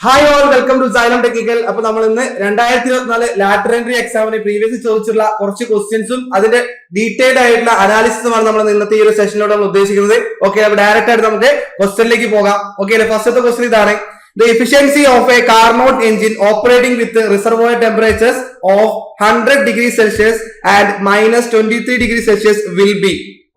Hi all, welcome to Xylem technical. അപ്പൊ നമ്മൾ ഇന്ന് 2024 ലാറ്റർ എൻട്രി എക്സാമിന് പ്രീവിയസ് ചോദിച്ചിട്ടുള്ള കുറച്ച് ക്വസ്റ്റ്യൻസും അതിന്റെ ഡീറ്റെയിൽഡ് ആയിട്ടുള്ള അനാലിസിസുമാണ് നമ്മൾ ഇന്നത്തെ ഈ ഒരു സെഷനിലൂടെ നമ്മൾ ഉദ്ദേശിക്കുന്നത്. ഓക്കെ, അപ്പൊ ഡയറക്റ്റ് ആയിട്ട് നമുക്ക് ക്വസ്റ്റ്യനിലേക്ക് പോകാം. ഓക്കെ, ഫസ്റ്റത്തെ ക്വസ്റ്റ്യൻ ഇതാണ്: The efficiency of a Carnot engine operating with reservoir temperatures of 100 degrees Celsius and minus 23 degrees Celsius will be.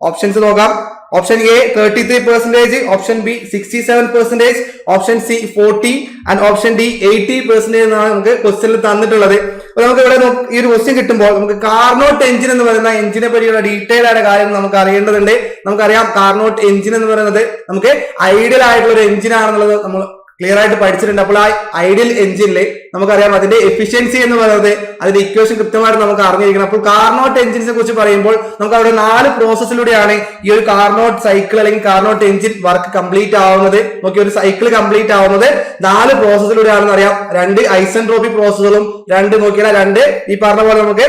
Options നോക്കാം. Option A 33%, option B 67%, option C 40 and option D 80% എന്നാണ് നമുക്ക് ക്വസ്റ്റ്യനിൽ തന്നിട്ടുള്ളത്. അപ്പൊ നമുക്ക് ഇവിടെ ഈ ഒരു ക്വസ്റ്റ്യൻ കിട്ടുമ്പോൾ നമുക്ക് കാർനോട്ട് എഞ്ചിൻ എന്ന് പറയുന്ന എഞ്ചിനെ പറ്റിയുള്ള ഡീറ്റെയിൽ ആയ കാര്യം നമുക്ക് അറിയേണ്ടതുണ്ട്. നമുക്കറിയാം കാർനോട്ട് എഞ്ചിൻ എന്ന് പറയുന്നത് നമുക്ക് ഐഡിയൽ ആയിട്ടുള്ള ഒരു എഞ്ചിൻ ആണെന്നുള്ളത് നമ്മൾ ക്ലിയർ ആയിട്ട് പഠിച്ചിട്ടുണ്ട്. അപ്പോൾ ആ ഐഡിയൽ എഞ്ചിനിൽ നമുക്കറിയാം അതിന്റെ എഫിഷ്യൻസി എന്ന് പറയുന്നത് അതിന്റെ ഇക്വേഷൻ കൃത്യമായിട്ട് നമുക്ക് അറിഞ്ഞിരിക്കണം. അപ്പോൾ കാർനോട്ട് എഞ്ചിൻസിനെ കുറിച്ച് പറയുമ്പോൾ നമുക്ക് അവിടെ 4 പ്രോസസ്സിലൂടെയാണ് ഈ ഒരു കാർനോട്ട് സൈക്കിൾ അല്ലെങ്കിൽ കാർനോട്ട് എഞ്ചിൻ വർക്ക് കംപ്ലീറ്റ് ആവുന്നത്. നോക്കി, ഒരു സൈക്കിൾ കംപ്ലീറ്റ് ആവുന്നത് 4 പ്രോസസ്സിലൂടെയാണെന്ന് അറിയാം. 2 ഐസെൻട്രോപിക് പ്രോസസ്സുകളും 2 ഈ പറഞ്ഞ പോലെ നമുക്ക്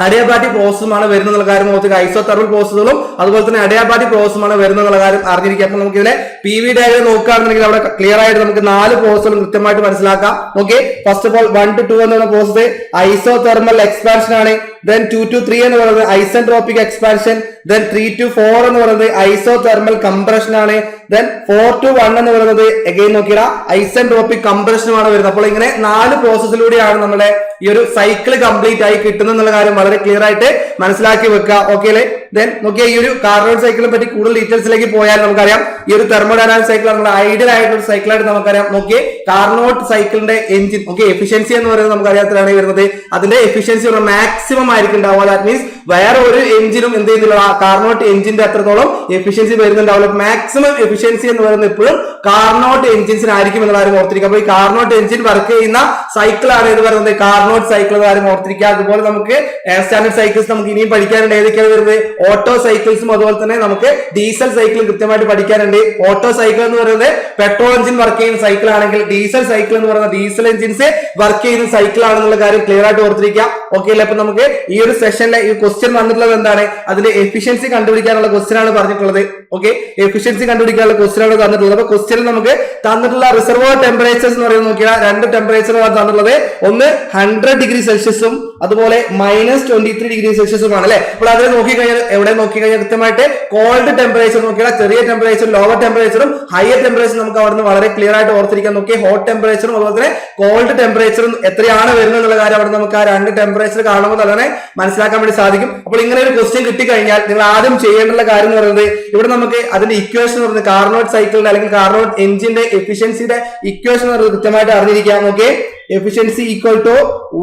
അഡിയാബാറ്റിക് പ്രോസസ്സുമാണ് വരുന്നുള്ള കാര്യം ഓർക്കുക. ഐസോതെർമൽ പ്രോസസ്സുകളും അതുപോലെ തന്നെ അഡിയാബാറ്റിക് പ്രോസസ്സുമാണ് വരുന്നുള്ള കാര്യം അറിഞ്ഞിരിക്കുക. അപ്പൊ നമുക്ക് ഇതിലെ PV ഡയഗ്രം നോക്കുകയാണെന്നുണ്ടെങ്കിൽ അവിടെ ക്ലിയർ ആയിട്ട് നമുക്ക് 4 പ്രോസസ്സുകളും കൃത്യമായിട്ട് മനസ്സിലാക്കാം. Okay, first of all 1 to 2 എന്ന് പറയുന്ന പ്രോസസ് ഐസോതെർമൽ എക്സ്പാൻഷൻ ആണ്. then 2 to 3 എന്ന് പറയുന്നത് ഐസെൻട്രോപിക് എക്സ്പാൻഷൻ. then 3 to 4 എന്ന് പറയുന്നത് ഐസോതെർമൽ കംപ്രഷൻ ആണ്. then 4 to 1 എന്ന് പറയുന്നത് അഗൈൻ നോക്കിയാ ഐസെൻട്രോപിക് കംപ്രഷനുമാണ് വരുന്നത്. അപ്പോൾ ഇങ്ങനെ 4 പ്രോസസ്സിലൂടെയാണ് നമ്മുടെ ഈ ഒരു സൈക്കിൾ കംപ്ലീറ്റ് ആയി കിട്ടുന്നത് എന്നുള്ള കാര്യം വളരെ ക്ലിയർ ആയിട്ട് മനസ്സിലാക്കി വെക്കുക. ഓക്കെ അല്ലേ? ദെൻ നോക്കിയാൽ ഈ ഒരു കാർനോട്ട് സൈക്കിളിനെ പറ്റി കൂടുതൽ ഡീറ്റെയിൽസിലേക്ക് പോയാൽ നമുക്കറിയാം ഈ ഒരു തെർമോഡൈനാമിക് സൈക്കിൾ നമ്മുടെ ഐഡിയൽ ആയിട്ടുള്ള ഒരു സൈക്കിളായിട്ട് നമുക്കറിയാം. നോക്കിയേ, കാർനോട്ട് സൈക്കിളിന്റെ എഞ്ചിൻ എഫിഷ്യൻസി എന്ന് പറയുന്നത് നമുക്ക് അറിയാത്തതാണ് വരുന്നത്. അതിന്റെ എഫിഷ്യൻസി മാക്സിമം ആയിരിക്കും ഉണ്ടാവുക. ദാറ്റ് മീൻസ് വേറെ ഒരു എഞ്ചിനും എന്ത് ചെയ്യുന്നില്ല, കാർനോട്ട് എഞ്ചിന്റെ അത്രത്തോളം എഫിഷ്യൻസി വരുന്നുണ്ടാവില്ല. മാക്സിമം എഫിഷ്യൻസി എന്ന് പറയുന്നത് ഇപ്പോഴും കാർനോട്ട് എഞ്ചിൻസിനായിരിക്കും എന്നുള്ള കാര്യം ഓർത്തിരിക്കുക. അപ്പൊ ഈ കാർനോട്ട് എഞ്ചിൻ വർക്ക് ചെയ്യുന്ന സൈക്കിൾ ആണ് ഇത് പറയുന്നത് കാർനോട്ട് സൈക്കിൾ എന്ന കാര്യം ഓർത്തിരിക്കുക. അതുപോലെ നമുക്ക് എയർ സ്റ്റാൻഡേർഡ് സൈക്കിൾസ് നമുക്ക് ഇനിയും പഠിക്കാനുണ്ട്. ഏതൊക്കെയാണ് വരുന്നത്? ഓട്ടോ സൈക്കിൾസും അതുപോലെ തന്നെ നമുക്ക് ഡീസൽ സൈക്കിളും കൃത്യമായിട്ട് പഠിക്കാനുണ്ട്. ഓട്ടോ സൈക്കിൾ എന്ന് പറയുന്നത് പെട്രോൾ എഞ്ചിൻ വർക്ക് ചെയ്യുന്ന സൈക്കിൾ ആണെങ്കിൽ ഡീസൽ സൈക്കിൾ എന്ന് പറയുന്നത് ഡീസൽ എഞ്ചിൻസ് വർക്ക് ചെയ്യുന്ന സൈക്കിൾ ആണെന്നുള്ള കാര്യം ക്ലിയർ ആയിട്ട് ഓർത്തിരിക്കുക. ഓക്കെ അല്ലേ? അപ്പൊ നമുക്ക് ഈ ഒരു സെഷനിലെ ഈ ക്വസ്റ്റ്യൻ വന്നിട്ടുള്ളത് എന്താണ്? അതിന്റെ എഫിഷ്യൻസി കണ്ടുപിടിക്കാനുള്ള ക്വസ്റ്റ്യൻ ആണ് പറഞ്ഞിട്ടുള്ളത്. ഓക്കെ, എഫിഷ്യൻസി കണ്ടുപിടിക്കാനുള്ള ക്വസ്റ്റ്യൻ ആണ് തന്നിട്ടുള്ളത്. അപ്പൊ ക്വസ്റ്റ്യനിൽ നമുക്ക് തന്നിട്ടുള്ള റിസർവോയർ ടെമ്പറേച്ചേഴ്സ് എന്ന് പറയുന്നത് നോക്കിയാൽ 2 ടെമ്പറേച്ചറാണ് തന്നിട്ടുള്ളത്. ഒന്ന് 100 ഡിഗ്രി സെൽഷ്യസും അതുപോലെ minus 23 ഡിഗ്രി സെൽഷ്യസും ആണ് അല്ലെ. അപ്പോൾ അതിൽ നോക്കിക്കഴിഞ്ഞാൽ എവിടെ നോക്കിക്കഴിഞ്ഞാൽ കൃത്യമായിട്ട് കോൾഡ് ടെമ്പറേച്ചർ നോക്കിയാൽ ചെറിയ ടെമ്പറേച്ചർ, ലോവർ ടെമ്പറേച്ചറും ഹയർ ടെമ്പറേച്ചറും നമുക്ക് അവിടെ നിന്ന് വളരെ ക്ലിയർ ആയിട്ട് ഓർത്തിരിക്കാൻ. നോക്കി, ഹോട്ട് ടെമ്പറേച്ചറും അതുപോലെ തന്നെ കോൾഡ് ടെമ്പറേച്ചറും എത്രയാണ് വരുന്നത് എന്നുള്ള കാര്യം അവിടെ നമുക്ക് ആ 2 ടെമ്പറേച്ചർ കാണുമ്പോൾ തന്നെ മനസ്സിലാക്കാൻ വേണ്ടി സാധിക്കും. അപ്പോൾ ഇങ്ങനെ ഒരു ക്വസ്റ്റ്യൻ കിട്ടിക്കഴിഞ്ഞാൽ നിങ്ങൾ ആദ്യം ചെയ്യേണ്ടുള്ള കാര്യം എന്ന് പറയുന്നത് ഇവിടെ നമുക്ക് അതിന്റെ ഇക്വേഷൻ എന്ന് പറയുന്നത് കാർനോട്ട് സൈക്കിളിന്റെ അല്ലെങ്കിൽ കാർനോട്ട് എഞ്ചിന്റെ എഫിഷ്യൻസിയുടെ ഇക്വേഷൻ എന്ന് പറയുന്നത് കൃത്യമായിട്ട് അറിഞ്ഞിരിക്കാം. Okay, efficiency equal to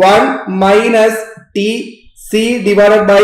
1 minus TC divided by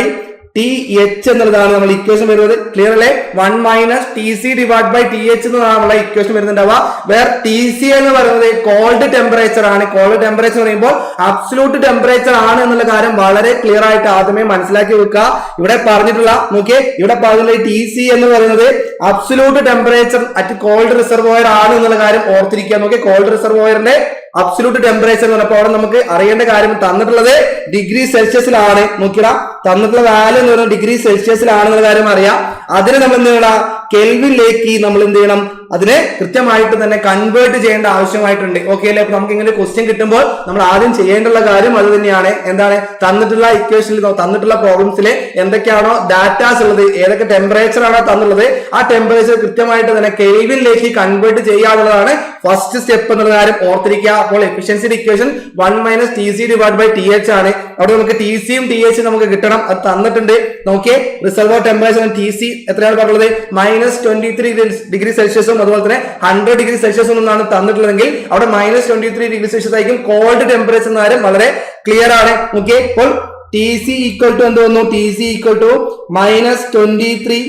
TH എന്നുള്ളതാണ് നമ്മൾ ഇക്വേഷൻ വരുന്നത്. ക്ലിയർ അല്ലേ? 1 minus TC divided by TH എന്നതാണ് നമ്മളെ ഇക്വേഷൻ വരുന്നുണ്ടാവുക. വേർ TC എന്ന് പറയുന്നത് കോൾഡ് ടെമ്പറേച്ചർ ആണ്. കോൾഡ് ടെമ്പറേച്ചർ പറയുമ്പോൾ അബ്സല്യൂട്ട് ടെമ്പറേച്ചർ ആണ് എന്നുള്ള കാര്യം വളരെ ക്ലിയർ ആയിട്ട് ആദ്യമേ മനസ്സിലാക്കി വെക്കുക. ഇവിടെ പറഞ്ഞിട്ടുള്ള നോക്കിയേ, ഇവിടെ പറഞ്ഞിട്ടുള്ള TC എന്ന് പറയുന്നത് absolute temperature at called reservoir ആണ് എന്നുള്ള കാര്യം ഓർത്തിരിക്കുക. നോക്കിയേ, കോൾഡ് റിസർവോയറിന്റെ അബ്സല്യൂട്ട് ടെമ്പറേച്ചർ എന്ന് പറഞ്ഞപ്പോൾ അവിടെ നമുക്ക് അറിയേണ്ട കാര്യം തന്നിട്ടുള്ളത് ഡിഗ്രി സെൽഷ്യസിലാണ്. നോക്കിയാ, തന്നിട്ടുള്ള വാല്യൂ എന്ന് പറയുന്നത് ഡിഗ്രി സെൽഷ്യസിലാണെന്നുള്ള കാര്യം അറിയാം. അതിന് നമ്മൾ എന്ത് ചെയ്യണം? കെൽവിനിലേക്ക് നമ്മൾ എന്ത് ചെയ്യണം? അതിനെ കൃത്യമായിട്ട് തന്നെ കൺവേർട്ട് ചെയ്യേണ്ട ആവശ്യമായിട്ടുണ്ട്. ഓക്കെ അല്ലേ? അപ്പൊ നമുക്ക് ഇങ്ങനെ ക്വസ്റ്റ്യൻ കിട്ടുമ്പോൾ നമ്മൾ ആദ്യം ചെയ്യേണ്ടുള്ള കാര്യം അത് തന്നെയാണ്. എന്താണ്? തന്നിട്ടുള്ള ഇക്വേഷനിൽ തന്നിട്ടുള്ള പ്രോബ്ലംസിൽ എന്തൊക്കെയാണോ ഡാറ്റാസ് ഉള്ളത്, ഏതൊക്കെ ടെമ്പറേച്ചർ ആണോ തന്നുള്ളത്, ആ ടെമ്പറേച്ചർ കൃത്യമായിട്ട് തന്നെ കെൽവിനിലേക്ക് കൺവേർട്ട് ചെയ്യാനുള്ളതാണ് ഫസ്റ്റ് സ്റ്റെപ്പ് എന്നുള്ള കാര്യം ഓർത്തിരിക്കുക. അപ്പോൾ എഫിഷ്യൻസിയുടെ equation 1 minus TC divided by TH ആണ്. അവിടെ നമുക്ക് TCയും THയും നമുക്ക് കിട്ടണം. അത് തന്നിട്ടുണ്ട്. നോക്കിയേ, റിസർവോയർ ടെമ്പറേച്ചർ TC എത്രയാണ് പറഞ്ഞത്? minus 23 ഡിഗ്രി സെൽഷ്യസും അതുപോലെ തന്നെ 100 ഡിഗ്രി സെൽഷ്യസും എന്നാണ് തന്നിട്ടുള്ളതെങ്കിൽ അവിടെ minus 23 ഡിഗ്രി സെൽഷ്യസ് ആയിരിക്കും കോൾഡ് ടെമ്പറേച്ചർ എന്ന കാര്യം വളരെ ക്ലിയർ ആണ്. ഓക്കെ, അപ്പോൾ TC ഈക്വൽ ടു എന്ത് വന്നു? TC equal to minus 23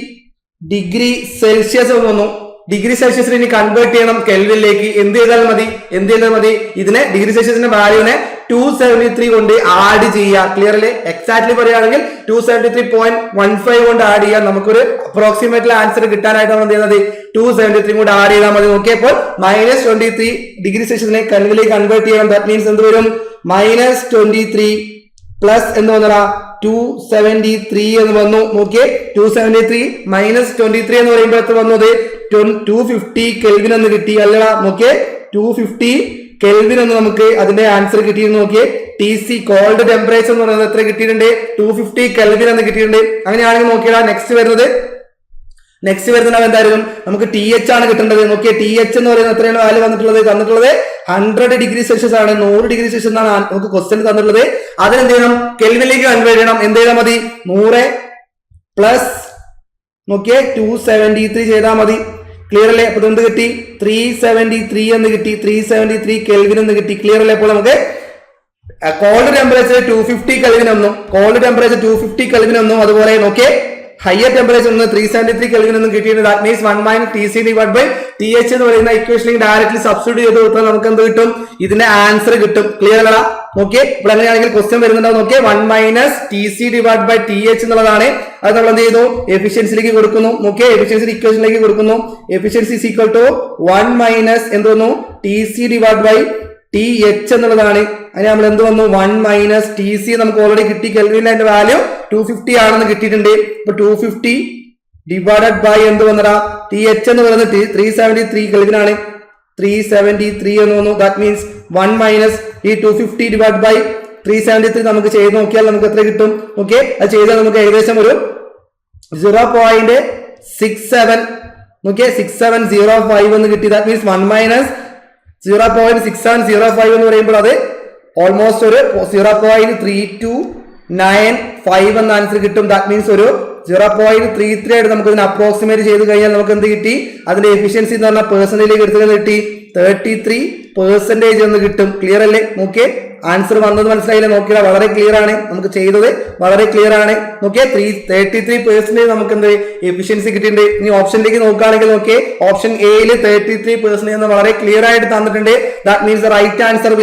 degree Celsius വന്നു. ഡിഗ്രി സെൽഷ്യസിൽ ഇനി കൺവേർട്ട് ചെയ്യണം കെൽവിനിലേക്ക്. എന്ത് ചെയ്താൽ മതി? ഇതിനെ ഡിഗ്രി സെൽഷ്യസിന്റെ വാല്യൂനെ 273 കൊണ്ട് ആഡ് ചെയ്യുക. ക്ലിയർ അല്ലേ? എക്സാക്ട്ലി പറയുകയാണെങ്കിൽ 273.15 കൊണ്ട് ആഡ് ചെയ്യാം. നമുക്കൊരു അപ്രോക്സിമേറ്റ് ആൻസർ കിട്ടാനായിട്ടാണ് എന്ത് ചെയ്യുന്നത്? 273 കൊണ്ട് ആഡ് ചെയ്താൽ മതി. നോക്കിയപ്പോൾ minus 23 ഡിഗ്രി സെൽഷ്യസിനെ കെൽവിനിലേക്ക് കൺവേർട്ട് ചെയ്യണം. ദാറ്റ് മീൻസ് എന്ത് വരും? minus 23 പ്ലസ് എന്ന് വന്നടാ 273 എന്ന് വന്നു. നോക്കിയേ, 273 minus 23 എന്ന് പറയുമ്പോൾ എത്ര വന്നത്? 250 കെൽവിൻ എന്ന് കിട്ടി അല്ലടാ. നോക്കിയേ, 250 കെൽവിൻ എന്ന് നമുക്ക് അതിന്റെ ആൻസർ കിട്ടിയെന്ന് നോക്കിയേ. TC കോൾഡ് ടെമ്പറേച്ചർ എന്ന് പറയുന്നത് എത്ര കിട്ടിയിട്ടുണ്ട്? 250 കെൽവിൻ എന്ന് കിട്ടിയിട്ടുണ്ട്. അങ്ങനെയാണെങ്കിൽ നോക്കിയാൽ നെക്സ്റ്റ് വരുന്നത് എന്തായിരിക്കും? നമുക്ക് TH ആണ് കിട്ടേണ്ടത്. നോക്കിയേ, TH എന്ന് പറയുന്നത് എത്രയാണ് വാല്യൂ തന്നിട്ടുള്ളത്? 100 ഡിഗ്രി സെൽഷ്യസ് ആണ്. 100 ഡിഗ്രി സെൽഷ്യസ് എന്നാണ് നമുക്ക് ക്വസ്റ്റ്യൻ തന്നിട്ടുള്ളത്. അതിനെന്ത് ചെയ്യണം? കെൽവിനിലേക്ക് കൺവേർട്ട് ചെയ്യണം. എന്ത് ചെയ്താൽ മതി? 100 പ്ലസ് നോക്കിയേ 273 ചെയ്താൽ മതി. ക്ലിയർ അല്ലേ? അപ്പൊ എന്ത് കിട്ടി? 373 എന്ന് കിട്ടി. 373 കെൽവിൻ എന്ന് കിട്ടി. ക്ലിയർ അല്ലേ? അപ്പോൾ നമുക്ക് കോൾഡ് ടെമ്പറേച്ചർ 250 കെൽവിൻ എന്നും അതുപോലെ നോക്കിയേ ഹയർ ടെമ്പറേച്ചർ 373 കെൽവിൻ എന്നും കിട്ടിയിട്ടുണ്ട്. ദാറ്റ് മീൻസ് 1 - TC / TH എന്ന് പറയുന്ന ഇക്വേഷനിൽ ഡയറക്ട്ലി സബ്സ്റ്റിറ്റ്യൂട്ട് ചെയ്ത് കൊടുത്താൽ നമുക്ക് എന്ത് കിട്ടും? ഇതിന്റെ ആൻസർ കിട്ടും. ക്ലിയർ അല്ല? ഓക്കെ, ഇവിടെ അങ്ങനെയാണെങ്കിൽ ക്വസ്റ്റ്യൻ വരുന്നുണ്ടാവും. നോക്കിയേ, 1 - TC / TH എന്നുള്ളതാണ്. അത് നമ്മൾ എന്ത് ചെയ്തു? എഫിഷ്യൻസിലേക്ക് കൊടുക്കുന്നു. നോക്കിയേ, എഫിഷ്യൻസി ഇക്വേഷനിലേക്ക് കൊടുക്കുന്നു. എഫിഷ്യൻസി = 1 - എന്ത് വന്നു? TC / TH എന്നുള്ളതാണ്. അതിന് നമ്മൾ എന്ത് വന്നു? 1 - TC നമുക്ക് ഓൾറെഡി കിട്ടി. കെൽവിനിൽ അതിന്റെ വാല്യൂ 250 ആണെന്ന് കിട്ടിയിട്ടുണ്ട്. ഇപ്പൊ 250 ഡിവൈഡഡ് ബൈ എന്ത് വന്നടാ? TH എന്ന് പറയുന്നത് 373 കെൽവിൻ ആണ്. 373 എന്ന് വന്നു. ദാറ്റ് മീൻസ് 1 - ഈ 250 ഡിവൈഡ് ബൈ 373 നമുക്ക് ചെയ്ത് നോക്കിയാൽ നമുക്ക് എത്ര കിട്ടും? ഓക്കെ, അത് ചെയ്താൽ നമുക്ക് ഏകദേശം ഒരു 0.67 നോക്കിയേ 6705 എന്ന് കിട്ടി. ദാറ്റ് മീൻസ് 1 - 0.6705 എന്ന് പറയുമ്പോൾ അത് ഓൾമോസ്റ്റ് ഒരു 0.3295 എന്ന ആൻസർ കിട്ടും. ദാറ്റ് മീൻസ് ഒരു 0.33 ആയിട്ട് നമുക്ക് ഇതിന് അപ്രോക്സിമേറ്റ് ചെയ്ത് കഴിഞ്ഞാൽ നമുക്ക് എന്ത് കിട്ടി? അതിന്റെ എഫിഷ്യൻസി എന്ന് പറഞ്ഞാൽ പെർസെന്റേജിലേക്ക് എടുത്തുകൊണ്ട് കിട്ടി 33% എന്ന് കിട്ടും. ക്ലിയർ അല്ലേ? നോക്കിയേ, ആൻസർ വന്നത് മനസ്സിലായില്ലേ? നോക്കിയാൽ വളരെ ക്ലിയർ ആണ്. നമുക്ക് ചെയ്തത് വളരെ ക്ലിയർ ആണ്. നോക്കിയേ, 33% നമുക്ക് എന്ത് എഫിഷ്യൻസി കിട്ടിയിട്ടുണ്ട്. ഇനി ഓപ്ഷനിലേക്ക് നോക്കുകയാണെങ്കിൽ നോക്കിയേ, ഓപ്ഷൻ എയിൽ 33% എന്ന് വളരെ ക്ലിയർ ആയിട്ട് തന്നിട്ടുണ്ട്. That means the right answer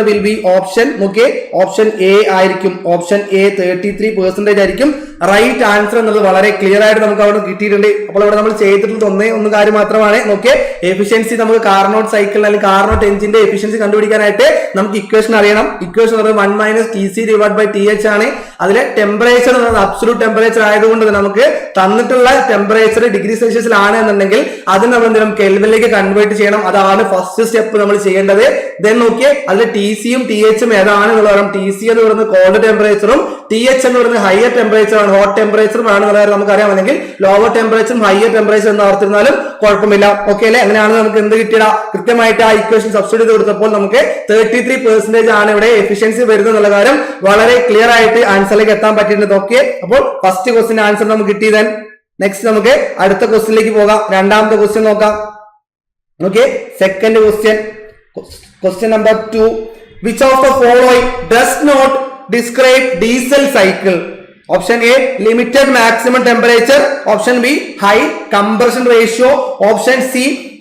will be option. നോക്കിയേ, ഓപ്ഷൻ എ ആയിരിക്കും. ഓപ്ഷൻ എ 33% ആയിരിക്കും റൈറ്റ് ആൻസർ എന്നുള്ളത് വളരെ ക്ലിയർ ആയിട്ട് നമുക്ക് അവിടെ കിട്ടിയിട്ടുണ്ട്. അപ്പോൾ ഇവിടെ നമ്മൾ ചെയ്തിട്ടുള്ളത് ഒന്ന് കാര്യം മാത്രമാണ്. നോക്കിയേ, എഫിഷ്യൻസി നമുക്ക് കാർനോട്ട് സൈക്കിൾ അല്ലെങ്കിൽ കാർനോട്ട് എഞ്ചിന്റെ എഫിഷ്യൻസി കണ്ടുപിടിക്കാനായിട്ട് നമുക്ക് ഇക്വേഷൻ അറിയണം. ഇക്വേഷൻ പറയുന്നത് 1 - TC / TH ആണ്. അതിലെ ടെമ്പറേച്ചർ എന്ന് പറയുന്നത് അബ്സൊല്യൂട്ട് ടെമ്പറേച്ചർ ആയതുകൊണ്ട് തന്നെ നമുക്ക് തന്നിട്ടുള്ള ടെമ്പറേച്ചർ ഡിഗ്രി സെൽഷ്യസിലാണ് എന്നുണ്ടെങ്കിൽ അതിന് നമ്മൾ എന്തെങ്കിലും കെൽവിനിലേക്ക് കൺവേർട്ട് ചെയ്യണം. അതാണ് ഫസ്റ്റ് സ്റ്റെപ്പ് നമ്മൾ ചെയ്യേണ്ടത്. ദെൻ നോക്കിയേ, അതിൽ TCയും THും ഏതാണ് എന്നുള്ള പറയാം. TC എന്ന് പറയുന്നത് കോൾഡ് ടെമ്പറേച്ചറും TH എന്ന് പറയുന്നത് ഹയർ ടെമ്പറേച്ചർ ആണ്, ഹോട്ട് ടെമ്പറേച്ചറും ആണെന്ന് പറയാൻ നമുക്കറിയാം. അല്ലെങ്കിൽ ലോവർ ടെമ്പറേച്ചറും ഹയർ ടെമ്പറേച്ചർ എന്ന് ഓർത്തിരുന്നാലും കുഴപ്പമില്ല. ഓക്കെ അല്ലെ? അങ്ങനെയാണ് നമുക്ക് എന്ത് കിട്ടിയടാ? കൃത്യമായിട്ട് ആ ഇക്വേഷൻ സബ്സ്റ്റിറ്റ്യൂട്ട് ചെയ്ത് കൊടുത്തപ്പോൾ നമുക്ക് 33% ആണ് ഇവിടെ എഫിഷ്യൻസി വരുന്നത് എന്നുള്ള കാര്യം വളരെ ക്ലിയർ ആയിട്ട് ആൻസറിലേക്ക് എത്താൻ പറ്റിയിട്ടുണ്ട്. ഓക്കെ, അപ്പോൾ ഫസ്റ്റ് ക്വസ്റ്റിന്റെ ആൻസർ നമുക്ക് കിട്ടി. ദെൻ നെക്സ്റ്റ് നമുക്ക് അടുത്ത ക്വസ്റ്റിനിലേക്ക് പോകാം. രണ്ടാമത്തെ ക്വസ്റ്റ്യൻ നോക്കാം. Okay, second question number 2. Which of the following does not describe diesel cycle? Option A, limited maximum temperature. Option B, high compression ratio. Option C,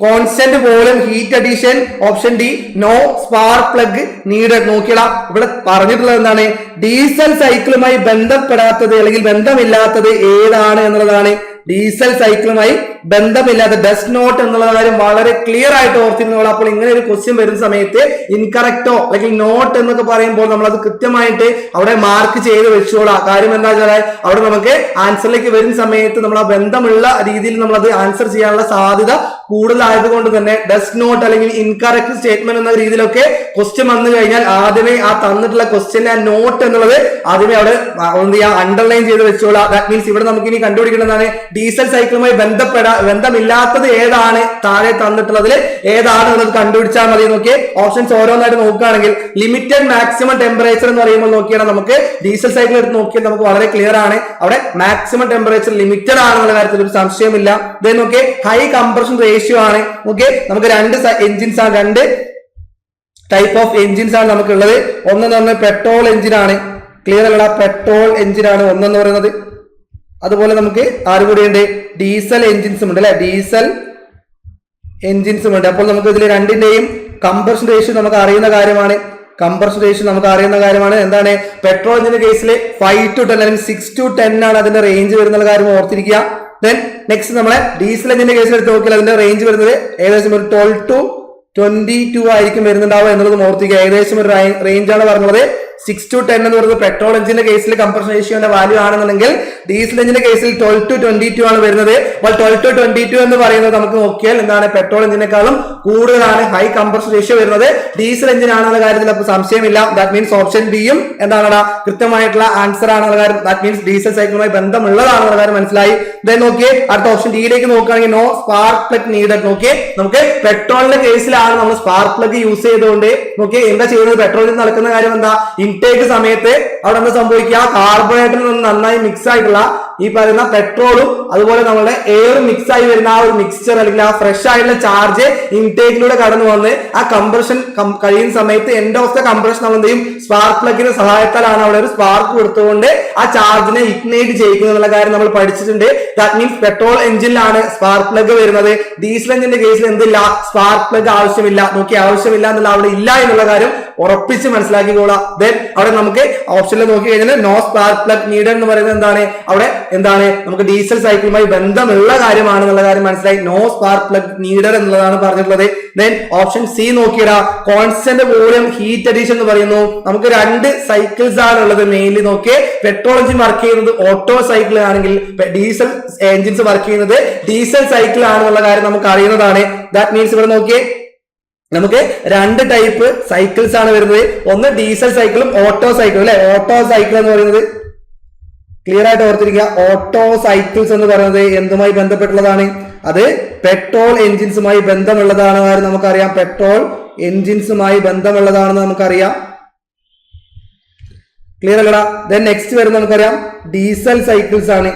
constant volume heat addition. Option D, no spark plug needed. നോക്കിയടാ, ഇവിടെ പറഞ്ഞിട്ടുള്ളത് എന്താണ്? Diesel സൈക്കിളുമായി ബന്ധപ്പെടാത്തത് അല്ലെങ്കിൽ ബന്ധമില്ലാത്തത് ഏതാണ് എന്നുള്ളതാണ്. Diesel സൈക്കിളുമായി ബന്ധമില്ലാത്ത does not എന്നുള്ള കാര്യം വളരെ ക്ലിയർ ആയിട്ട് ഓർത്തിരുന്നോളൂ. അപ്പോൾ ഇങ്ങനെ ഒരു ക്വസ്റ്റ്യൻ വരുന്ന സമയത്ത് ഇൻകറക്റ്റോ അല്ലെങ്കിൽ നോട്ട് എന്നൊക്കെ പറയുമ്പോൾ നമ്മൾ അത് കൃത്യമായിട്ട് അവിടെ മാർക്ക് ചെയ്ത് വെച്ചോളാം. കാര്യം എന്താ വെച്ചാൽ അവിടെ നമുക്ക് ആൻസറിലേക്ക് വരുന്ന സമയത്ത് നമ്മൾ ആ ബന്ധമുള്ള രീതിയിൽ നമ്മൾ അത് ആൻസർ ചെയ്യാനുള്ള സാധ്യത കൂടുതലായതുകൊണ്ട് തന്നെ ഡസ് നോട്ട് അല്ലെങ്കിൽ ഇൻകറക്റ്റ് സ്റ്റേറ്റ്മെന്റ് എന്ന രീതിയിലൊക്കെ ക്വസ്റ്റ്യൻ വന്നു കഴിഞ്ഞാൽ ആദ്യമേ ആ തന്നിട്ടുള്ള ക്വസ്റ്റ്യൻ ആ നോട്ട് എന്നുള്ളത് ആദ്യമേ അവിടെ എന്ത് ചെയ്യാം? അണ്ടർലൈൻ ചെയ്ത് വെച്ചോളാം. ദാറ്റ് മീൻസ് ഇവിടെ നമുക്ക് ഇനി കണ്ടുപിടിക്കേണ്ടതാണ് ഡീസൽ സൈക്കിളുമായി ബന്ധമില്ലാത്തത് ഏതാണ്, താഴെ തന്നിട്ടുള്ളതിൽ ഏതാണ് എന്നത് കണ്ടുപിടിച്ചാൽ മതി. നോക്കിയേ, ഓപ്ഷൻസ് ഓരോന്നായിട്ട് നോക്കുകയാണെങ്കിൽ ലിമിറ്റഡ് മാക്സിമം ടെമ്പറേച്ചർ എന്ന് പറയുമ്പോൾ നോക്കിയാൽ നമുക്ക് ഡീസൽ സൈക്കിൾ എടുത്ത് നോക്കിയാൽ നമുക്ക് വളരെ ക്ലിയർ ആണ്. അവിടെ മാക്സിമം ടെമ്പറേച്ചർ ലിമിറ്റഡ് ആണെന്നുള്ള കാര്യത്തിൽ ഒരു സംശയമില്ല. ദെൻ നോക്കിയേ, ഹൈ കംപ്രഷൻ റേഷ്യോ ആണ്. ഓക്കെ, നമുക്ക് രണ്ട് എഞ്ചിൻസ് ആണ്, രണ്ട് ടൈപ്പ് ഓഫ് എഞ്ചിൻസ് ആണ് നമുക്കുള്ളത്. ഒന്നെന്ന് പറഞ്ഞാൽ പെട്രോൾ എഞ്ചിനാണ്. ക്ലിയർ അല്ല? പെട്രോൾ എഞ്ചിനാണ് ഒന്നെന്ന് പറയുന്നത്. അതുപോലെ നമുക്ക് ആരുകൂടിയുണ്ട്? ഡീസൽ എഞ്ചിൻസും ഉണ്ട് അല്ലെ? ഡീസൽ എഞ്ചിൻസും ഉണ്ട്. അപ്പോൾ നമുക്ക് ഇതിൽ രണ്ടിന്റെയും കംപ്രഷൻ റേഷ്യോ നമുക്ക് അറിയുന്ന കാര്യമാണ്. എന്താണ്? പെട്രോൾ എഞ്ചിന്റെ കേസിൽ 5 to 10 അല്ലെങ്കിൽ 6 to 10 ആണ് അതിന്റെ റേഞ്ച് വരുന്ന കാര്യം ഓർത്തിരിക്കുക. ദെൻ നെക്സ്റ്റ് നമ്മളെ ഡീസൽ എഞ്ചിന്റെ കേസിൽ എടുത്ത് നോക്കിയാൽ അതിന്റെ റേഞ്ച് വരുന്നത് ഏകദേശം ഒരു 12 to 22 ആയിരിക്കും വരുന്നുണ്ടാവുക എന്നുള്ളത് ഓർത്തിരിക്കുക. ഏകദേശം ഒരു റേഞ്ച് ആണ് പറഞ്ഞത്. 6:10 എന്ന് പറയുന്നത് പെട്രോൾ എഞ്ചിന്റെ കേസിൽ കംപ്രഷൻ റേഷ്യോന്റെ വാല്യൂ ആണെന്നുണ്ടെങ്കിൽ ഡീസൽ എഞ്ചിന്റെ കേസിൽ 12:22 ആണ് വരുന്നത്. അപ്പോൾ 12:22 എന്ന് പറയുന്നത് നമുക്ക് നോക്കിയാൽ എന്താണ് പെട്രോൾ എഞ്ചിനേക്കാളും കൂടുതലാണ് ഹൈ കംപ്രഷൻ റേഷ്യോ വരുന്നത് ഡീസൽ എഞ്ചിൻ ആണെന്ന കാര്യത്തിൽ അപ്പോൾ സംശയമില്ല. ദാറ്റ് മീൻസ് ഓപ്ഷൻ ബിയും എന്താണ് കൃത്യമായിട്ടുള്ള ആൻസർ ആണെന്നുള്ള കാര്യം. ദാറ്റ് മീൻസ് ഡീസൽ സൈക്കിളുമായി ബന്ധമുള്ളതാണെന്നുള്ള കാര്യം മനസ്സിലായി. ദെൻ നോക്കിയേ അടുത്ത ഓപ്ഷൻ ഡിയിലേക്ക് നോക്കുകയാണെങ്കിൽ നോ സ്പാർക്ക് പ്ലഗ് നീഡഡ്. നോക്കിയേ നമുക്ക് പെട്രോളിന്റെ കേസിലാണ് നമ്മൾ സ്പാർക്ക് പ്ലഗ് യൂസ് ചെയ്തുകൊണ്ട് നോക്കിയേ എന്താ ചെയ്യുന്നത് പെട്രോളിൽ നടക്കുന്ന കാര്യം എന്താ ഇൻടേക്ക് സമയത്ത് അവിടെ എന്താ സംഭവിക്കുക കാർബണേറ്റിൽ നിന്ന് നന്നായി മിക്സ് ആയിട്ടുള്ള ഈ പറയുന്ന പെട്രോളും അതുപോലെ നമ്മുടെ എയർ മിക്സ് ആയി വരുന്ന ആ ഒരു മിക്സ്ചർ അല്ലെങ്കിൽ ആ ഫ്രഷ് ആയിട്ടുള്ള ചാർജ് ഇൻടേക്കിലൂടെ കടന്നു വന്ന് ആ കംപ്രഷൻ കഴിയുന്ന സമയത്ത് എൻഡ് ഓഫ് ദ കംപ്രഷൻ നമ്മൾ എന്ത് ചെയ്യും സ്പാർക്ക് പ്ലഗിന്റെ സഹായത്താലാണ് അവിടെ ഒരു സ്പാർക്ക് കൊടുത്തുകൊണ്ട് ആ ചാർജിനെ ഇഗ്നൈറ്റ് ചെയ്യിക്കുന്നത് എന്നുള്ള കാര്യം നമ്മൾ പഠിച്ചിട്ടുണ്ട്. ദാറ്റ് മീൻസ് പെട്രോൾ എഞ്ചിനിലാണ് സ്പാർക്ക് പ്ലഗ് വരുന്നത്. ഡീസൽ എഞ്ചിന്റെ കേസിൽ എന്തില്ല സ്പാർക്ക് പ്ലഗ് ആവശ്യമില്ല. നോക്കി ആവശ്യമില്ല എന്നുള്ള അവിടെ ഇല്ല എന്നുള്ള കാര്യം ഉറപ്പിച്ച് മനസ്സിലാക്കിക്കോളാം. ദെൻ അവിടെ നമുക്ക് ഓപ്ഷനിൽ നോക്കി കഴിഞ്ഞാൽ നോ സ്പാർക്ക് പ്ലഗ് നീഡഡ് എന്ന് പറയുന്നത് എന്താണ് അവിടെ എന്താണ് നമുക്ക് ഡീസൽ സൈക്കിളുമായി ബന്ധമുള്ള കാര്യമാണെന്നുള്ള കാര്യം മനസ്സിലായി. നോ സ്പാർക്ക് പ്ലഗ് നീഡഡ് എന്നുള്ളതാണ് പറഞ്ഞിട്ടുള്ളത്. ദെൻ ഓപ്ഷൻ സി നോക്കിയടാ കോൺസ്റ്റന്റ് വോളിയം ഹീറ്റ് അഡീഷൻ എന്ന് പറയുന്നു. നമുക്ക് രണ്ട് സൈക്കിൾസ് ആണ് ഉള്ളത് മെയിൻലി. നോക്കിയേ പെട്രോൾ എഞ്ചിൻ വർക്ക് ചെയ്യുന്നത് ഓട്ടോ സൈക്കിൾ ആണെങ്കിൽ ഡീസൽ എഞ്ചിൻസ് വർക്ക് ചെയ്യുന്നത് ഡീസൽ സൈക്കിൾ ആണെന്നുള്ള കാര്യം നമുക്ക് അറിയുന്നതാണ്. ദാറ്റ് മീൻസ് ഇവിടെ നോക്കിയേ നമുക്ക് രണ്ട് ടൈപ്പ് സൈക്കിൾസ് ആണ് വരുന്നത്. ഒന്ന് ഡീസൽ സൈക്കിളും ഓട്ടോ സൈക്കിളും അല്ലെ. ഓട്ടോ സൈക്കിൾ എന്ന് പറയുന്നത് ക്ലിയർ ആയിട്ട് ഓർത്തിരിക്കുക. ഓട്ടോ സൈക്കിൾസ് എന്ന് പറയുന്നത് എന്തുമായി ബന്ധപ്പെട്ടുള്ളതാണ്? അത് പെട്രോൾ എഞ്ചിൻസുമായി ബന്ധമുള്ളതാണ്. നമുക്കറിയാം പെട്രോൾ എഞ്ചിൻസുമായി ബന്ധമുള്ളതാണെന്ന് നമുക്കറിയാം. ക്ലിയർ അല്ലടാ. ദെൻ നെക്സ്റ്റ് വരുന്നത് നമുക്കറിയാം ഡീസൽ സൈക്കിൾസ് ആണ്.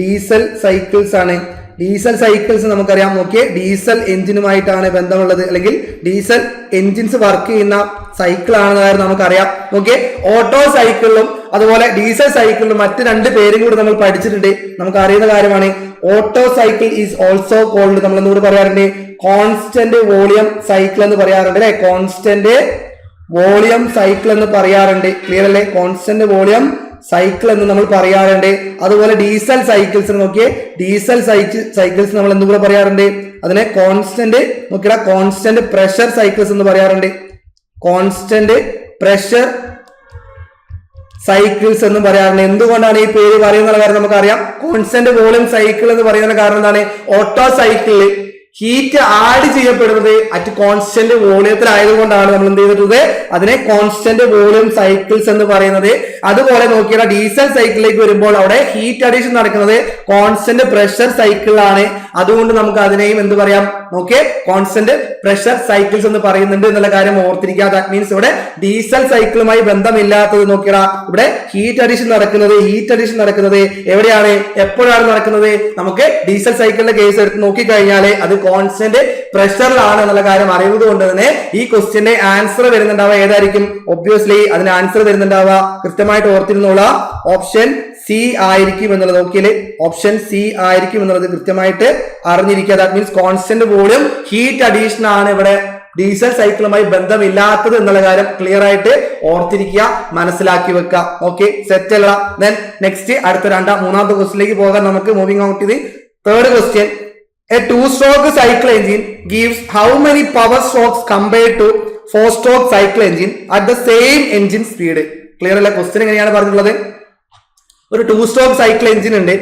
ഡീസൽ സൈക്കിൾസ് ആണ്. ഡീസൽ സൈക്കിൾസ് നമുക്കറിയാം. നോക്കിയേ ഡീസൽ എഞ്ചിനുമായിട്ടാണ് ബന്ധമുള്ളത് അല്ലെങ്കിൽ ഡീസൽ എഞ്ചിൻസ് വർക്ക് ചെയ്യുന്ന സൈക്കിൾ ആണെന്ന കാര്യം നമുക്കറിയാം. നോക്കിയേ ഓട്ടോ സൈക്കിളിലും അതുപോലെ ഡീസൽ സൈക്കിളിലും മറ്റ് രണ്ട് പേരും കൂടി നമ്മൾ പഠിച്ചിട്ടുണ്ട്. നമുക്ക് അറിയുന്ന കാര്യമാണ്. Otto cycle is also called നമ്മൾ എന്തുകൂടി പറയാറുണ്ട് കോൺസ്റ്റന്റ് വോളിയം സൈക്കിൾ എന്ന് പറയാറുണ്ട് അല്ലെ. കോൺസ്റ്റന്റ് വോളിയം സൈക്കിൾ എന്ന് പറയാറുണ്ട്. ക്ലിയർ അല്ലേ? കോൺസ്റ്റന്റ് വോളിയം സൈക്കിൾ എന്ന് നമ്മൾ പറയാറുണ്ട്. അതുപോലെ ഡീസൽ സൈക്കിൾസ് നോക്കിയേ ഡീസൽ സൈക്കിൾസ് നമ്മൾ എന്തുകൂടെ പറയാറുണ്ട് അതിനെ കോൺസ്റ്റന്റ് നോക്കിയാ കോൺസ്റ്റന്റ് പ്രഷർ സൈക്കിൾസ് എന്ന് പറയാറുണ്ട്. കോൺസ്റ്റന്റ് പ്രഷർ സൈക്കിൾസ് എന്ന് പറയാറുണ്ട്. എന്തുകൊണ്ടാണ് ഈ പേര് പറയുന്ന കാര്യം നമുക്കറിയാം. കോൺസ്റ്റന്റ് വോളിയം സൈക്കിൾ എന്ന് പറയുന്ന കാരണം എന്താണ് ഓട്ടോ സൈക്കിളിൽ ഹീറ്റ് ആഡ് ചെയ്യപ്പെടുന്നത് അറ്റ് കോൺസ്റ്റന്റ് വോളിയത്തിലായതുകൊണ്ടാണ് നമ്മൾ എന്ത് ചെയ്തിട്ടുള്ളത് അതിനെ കോൺസ്റ്റന്റ് വോളിയം സൈക്കിൾസ് എന്ന് പറയുന്നത്. അതുപോലെ നോക്കിയാൽ ഡീസൽ സൈക്കിളിലേക്ക് വരുമ്പോൾ അവിടെ ഹീറ്റ് അഡീഷൻ നടക്കുന്നത് കോൺസ്റ്റന്റ് പ്രഷർ സൈക്കിളാണ്. അതുകൊണ്ട് നമുക്ക് അതിനെയും എന്ത് പറയാം നോക്കിയേ കോൺസ്റ്റന്റ് പ്രഷർ സൈക്കിൾസ് എന്ന് പറയുന്നുണ്ട് എന്നുള്ള കാര്യം ഓർത്തിരിക്കുക. ദാറ്റ് മീൻസ് ഇവിടെ ഡീസൽ സൈക്കിളുമായി ബന്ധമില്ലാത്തത് നോക്കിയാ ഇവിടെ ഹീറ്റ് അഡീഷൻ നടക്കുന്നത് എവിടെയാണ് എപ്പോഴാണ് നടക്കുന്നത്? നമുക്ക് ഡീസൽ സൈക്കിളിന്റെ കേസ് എടുത്ത് നോക്കിക്കഴിഞ്ഞാൽ അത് കോൺസ്റ്റന്റ് പ്രഷറിലാണ് എന്നുള്ള കാര്യം അറിയുന്നത് കൊണ്ട് തന്നെ ഈ ക്വസ്റ്റ്യന്റെ ആൻസർ വരുന്നുണ്ടാവുക ഏതായിരിക്കും? ഒബ്വിയസ്ലി അതിന് ആൻസർ വരുന്നുണ്ടാവുക കൃത്യമായിട്ട് ഓർത്തിരുന്നുള്ള ഓപ്ഷൻ സി ആയിരിക്കും എന്നുള്ളത്. ഓക്കെ ഓപ്ഷൻ സി ആയിരിക്കും എന്നുള്ളത് കൃത്യമായിട്ട് അറിഞ്ഞിരിക്കുക. That means constant volume heat addition ആണ് ഇവിടെ ഡീസൽ സൈക്കിളുമായി ബന്ധമില്ലാത്തത് എന്നുള്ള കാര്യം ക്ലിയർ ആയിട്ട് ഓർത്തിരിക്കുക മനസ്സിലാക്കി വെക്കുക. ഓക്കെ സെറ്റ് അല്ല. ദെൻ നെക്സ്റ്റ് അടുത്ത മൂന്നാമത്തെ ക്വസ്റ്റ്യനിലേക്ക് പോകാൻ നമുക്ക് moving out to the third question. A two-stroke cycle engine gives how many power strokes compared to four-stroke cycle engine at the same engine speed? Clear അല്ല? ക്വസ്റ്റ്യൻ എങ്ങനെയാണ് പറഞ്ഞിട്ടുള്ളത്? ഒരു two-stroke cycle engine ഉണ്ട്.